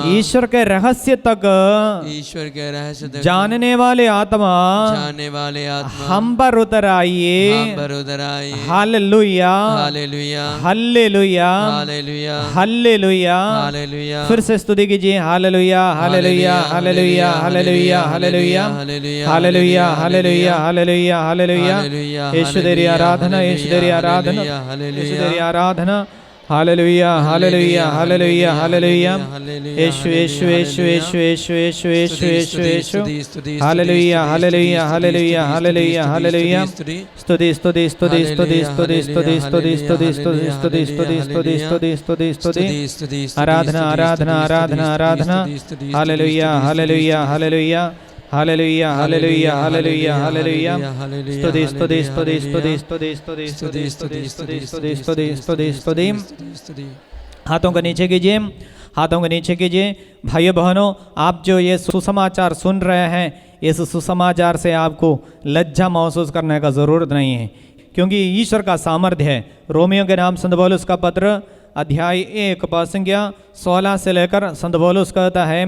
ईश्वर के रहस्य तक जानने वाले आत्मा हम पर उतर आइए। Hallelujah, hallelujah, hallelujah. फिर से स्तुति कीजिए, hallelujah, hallelujah, hallelujah, hallelujah, hallelujah, hallelujah, hallelujah, hallelujah, hallelujah. यीशु तेरी आराधना, यीशु तेरी आराधना, यीशु तेरी आराधना। Hallelujah, hallelujah, hallelujah, hallelujah. यीशु, यीशु, यीशु, यीशु, यीशु, यीशु, यीशु, यीशु, यीशु। Hallelujah, hallelujah, hallelujah, hallelujah, hallelujah. स्तुति, स्तुति, स्तुति, स्तुति, स्तुति, स्तुति, स्तुति, स्तुति, स्तुति, स्तुति, स्तुति, स्तुति, स्तुति, स्तुति, स्तुति। आराधना, आराधना, आराधना, आराधना। Hallelujah, hallelujah, hallelujah, hallelujah, hallelujah, hallelujah, hallelujah. स्तुति, स्तुति, स्तुति, स्तुति, स्तुति, स्तुति, स्तुति, स्तुति, स्तुति, स्तुति, स्तुति, स्तुति, स्तुति। हाथों को नीचे कीजिए, हाथों को नीचे कीजिए। भाइयों बहनों, आप जो ये सुसमाचार सुन रहे हैं, इस सुसमाचार से आपको लज्जा महसूस करने का ज़रूरत नहीं है, क्योंकि ईश्वर का सामर्थ्य है। रोमियो के नाम संत पौलुस का पत्र अध्याय 1 संख्या 16 से लेकर संत पौलुस कहता है,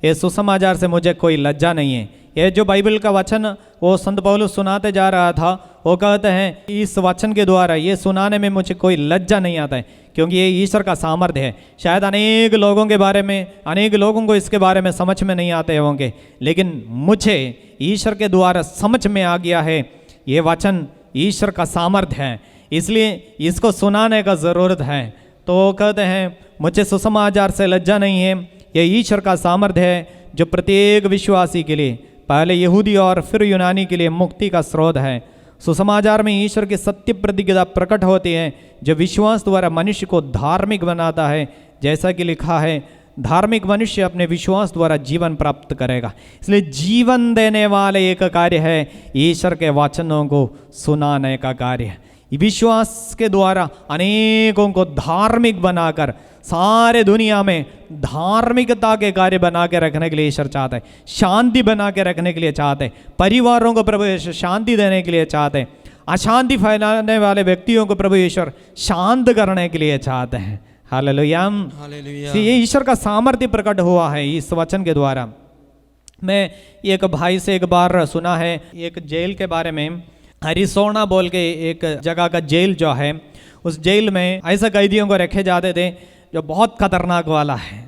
ये सुसमाचार से मुझे कोई लज्जा नहीं है। ये जो बाइबल का वचन वो संत पौलुस सुनाते जा रहा था, वो कहते हैं इस वचन के द्वारा ये सुनाने में मुझे कोई लज्जा नहीं आता है, क्योंकि ये ईश्वर का सामर्थ्य है। शायद अनेक लोगों के बारे में, अनेक लोगों को इसके बारे में समझ में नहीं आते होंगे, लेकिन मुझे ईश्वर के द्वारा समझ में आ गया है ये वचन ईश्वर का सामर्थ्य है, इसलिए इसको सुनाने का ज़रूरत है। तो कहते हैं मुझे सुसमाचार से लज्जा नहीं है, ये ईश्वर का सामर्थ्य है जो प्रत्येक विश्वासी के लिए, पहले यहूदी और फिर यूनानी के लिए मुक्ति का स्रोत है। सुसमाचार में ईश्वर की सत्य प्रतिज्ञा प्रकट होती है जो विश्वास द्वारा मनुष्य को धार्मिक बनाता है। जैसा कि लिखा है, धार्मिक मनुष्य अपने विश्वास द्वारा जीवन प्राप्त करेगा। इसलिए जीवन देने वाले एक कार्य है ईश्वर के वचनों को सुनाने का कार्य। विश्वास के द्वारा अनेकों को धार्मिक बनाकर सारे दुनिया में धार्मिकता के कार्य बना के रखने के लिए ईश्वर चाहते हैं, शांति बना के रखने के लिए चाहते हैं, परिवारों को प्रभु ईश्वर शांति देने के लिए चाहते हैं, अशांति फैलाने वाले व्यक्तियों को प्रभु ईश्वर शांत करने के लिए चाहते हैं। हालेलुया। हालेलुया। ये ईश्वर का सामर्थ्य प्रकट हुआ है इस वचन के द्वारा। मैं एक भाई से एक बार सुना है एक जेल के बारे में, अरिज़ोना बोल के एक जगह का जेल जो है, उस जेल में ऐसे कैदियों को रखे जाते थे जो बहुत खतरनाक वाला है,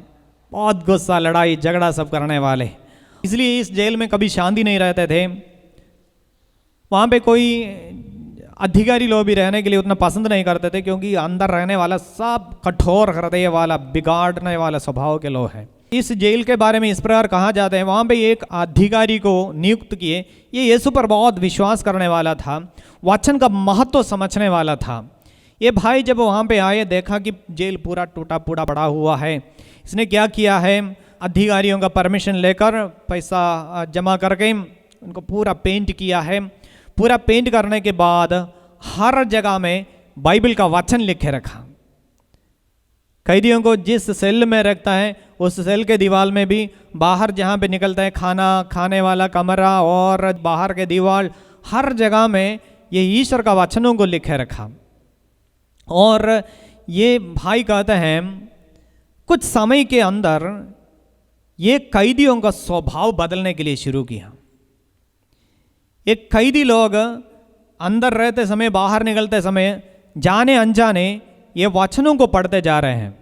बहुत गुस्सा लड़ाई झगड़ा सब करने वाले, इसलिए इस जेल में कभी शांति नहीं रहते थे। वहाँ पे कोई अधिकारी लोग भी रहने के लिए उतना पसंद नहीं करते थे, क्योंकि अंदर रहने वाला सब कठोर हृदय वाला बिगाड़ने वाला स्वभाव के लोग हैं। इस जेल के बारे में इस प्रकार कहा जाता है, वहाँ पे एक अधिकारी को नियुक्त किए, ये यीशु पर बहुत विश्वास करने वाला था, वचन का महत्व समझने वाला था। ये भाई जब वहाँ पे आए, देखा कि जेल पूरा टूटा फूटा पड़ा हुआ है। इसने क्या किया है, अधिकारियों का परमिशन लेकर पैसा जमा करके उनको पूरा पेंट किया है। पूरा पेंट करने के बाद हर जगह में बाइबल का वचन लिखे रखा। कैदियों को जिस सेल में रखता है उस सेल के दीवार में भी, बाहर जहाँ पे निकलता है खाना खाने वाला कमरा और बाहर के दीवार, हर जगह में ये ईश्वर का वचनों को लिखे रखा। और ये भाई कहते हैं कुछ समय के अंदर ये कैदियों का स्वभाव बदलने के लिए शुरू किया। एक कैदी लोग अंदर रहते समय बाहर निकलते समय जाने अनजाने ये वचनों को पढ़ते जा रहे हैं।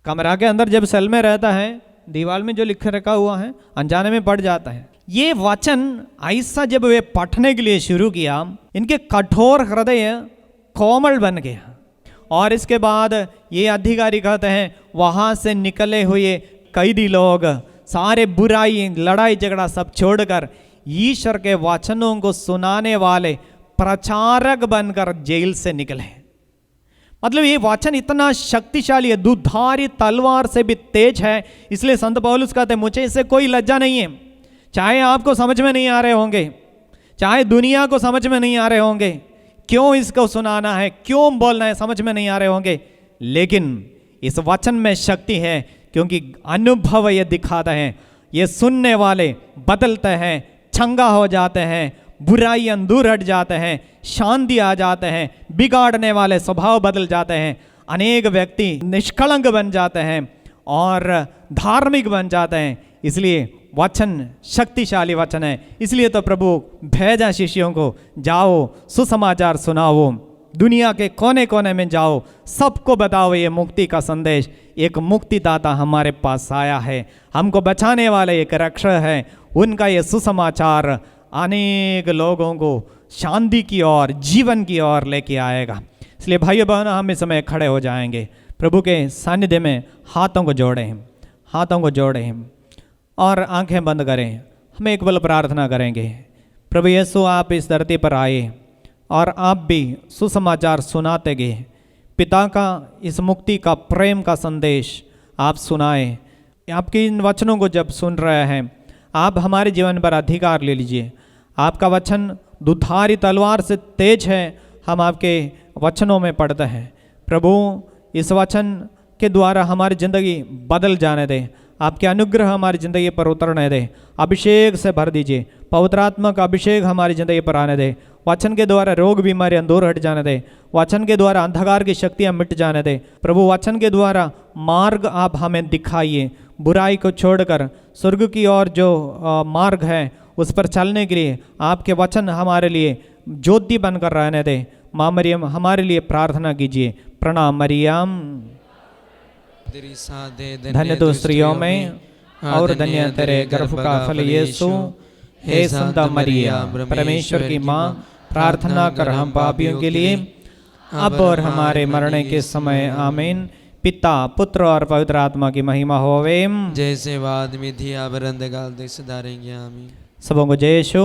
कमरा के अंदर जब सेल में रहता है, दीवार में जो लिख रखा हुआ है अनजाने में पढ़ जाता है। ये वचन ऐसा जब वे पढ़ने के लिए शुरू किया, इनके कठोर हृदय कोमल बन गया। और इसके बाद ये अधिकारी कहते हैं वहाँ से निकले हुए कैदी लोग सारे बुराई लड़ाई झगड़ा सब छोड़कर ईश्वर के वचनों को सुनाने वाले प्रचारक बनकर जेल से निकले। मतलब ये वचन इतना शक्तिशाली है, दुधारी तलवार से भी तेज है। इसलिए संत पौलुस कहते हैं मुझे इससे कोई लज्जा नहीं है, चाहे आपको समझ में नहीं आ रहे होंगे, चाहे दुनिया को समझ में नहीं आ रहे होंगे, क्यों इसको सुनाना है, क्यों बोलना है, समझ में नहीं आ रहे होंगे, लेकिन इस वचन में शक्ति है, क्योंकि अनुभव ये दिखाता है। ये सुनने वाले बदलते हैं, चंगा हो जाते हैं, बुराइयां दूर हट जाते हैं, शांति आ जाते हैं, बिगाड़ने वाले स्वभाव बदल जाते हैं, अनेक व्यक्ति निष्कलंक बन जाते हैं और धार्मिक बन जाते हैं। इसलिए वचन शक्तिशाली वचन है। इसलिए तो प्रभु भेजा शिष्यों को, जाओ सुसमाचार सुनाओ, दुनिया के कोने कोने में जाओ, सबको बताओ ये मुक्ति का संदेश। एक मुक्तिदाता हमारे पास आया है, हमको बचाने वाले एक रक्षक है। उनका ये सुसमाचार अनेक लोगों को शांति की ओर, जीवन की ओर लेके आएगा। इसलिए भाइयों बहनों, हम इस समय खड़े हो जाएंगे, प्रभु के सानिध्य में हाथों को जोड़ें, हाथों को जोड़ें और आंखें बंद करें। हम एक बल प्रार्थना करेंगे। प्रभु यीशु, आप इस धरती पर आए और आप भी सुसमाचार सुनाते गए। पिता का इस मुक्ति का, प्रेम का संदेश आप सुनाए। आपके इन वचनों को जब सुन रहे हैं, आप हमारे जीवन पर अधिकार ले लीजिए। आपका वचन दुधारी तलवार से तेज है, हम आपके वचनों में पढ़ते हैं। प्रभु, इस वचन के द्वारा हमारी ज़िंदगी बदल जाने दें, आपके अनुग्रह हमारी ज़िंदगी पर उतरने दें, अभिषेक से भर दीजिए, पवित्र आत्मा का अभिषेक हमारी ज़िंदगी पर आने दें। वचन के द्वारा रोग बीमारियां दूर हट जाने दें, वचन के द्वारा अंधकार की शक्तियां मिट जाने दें। प्रभु, वचन के द्वारा मार्ग आप हमें दिखाइए, बुराई को छोड़कर स्वर्ग की ओर जो मार्ग है उस पर चलने के लिए आपके वचन हमारे लिए ज्योति बनकर रहने दें। माँ मरियम, हमारे लिए प्रार्थना कीजिए। प्रणाम मरियम, धन्य तू स्त्रियों में और धन्य तेरे गर्भ का फल यीशु। हे संत मरियम, परमेश्वर की माँ, प्रार्थना कर हम पापियों के लिए, अब और हमारे मरने के समय। आमीन। पिता, पुत्र और पवित्र आत्मा की महिमा होवे, जैसे बाद में थी अब अंधकाल तक सदा रहेंगे। आमीन। सबों को जय यीशु।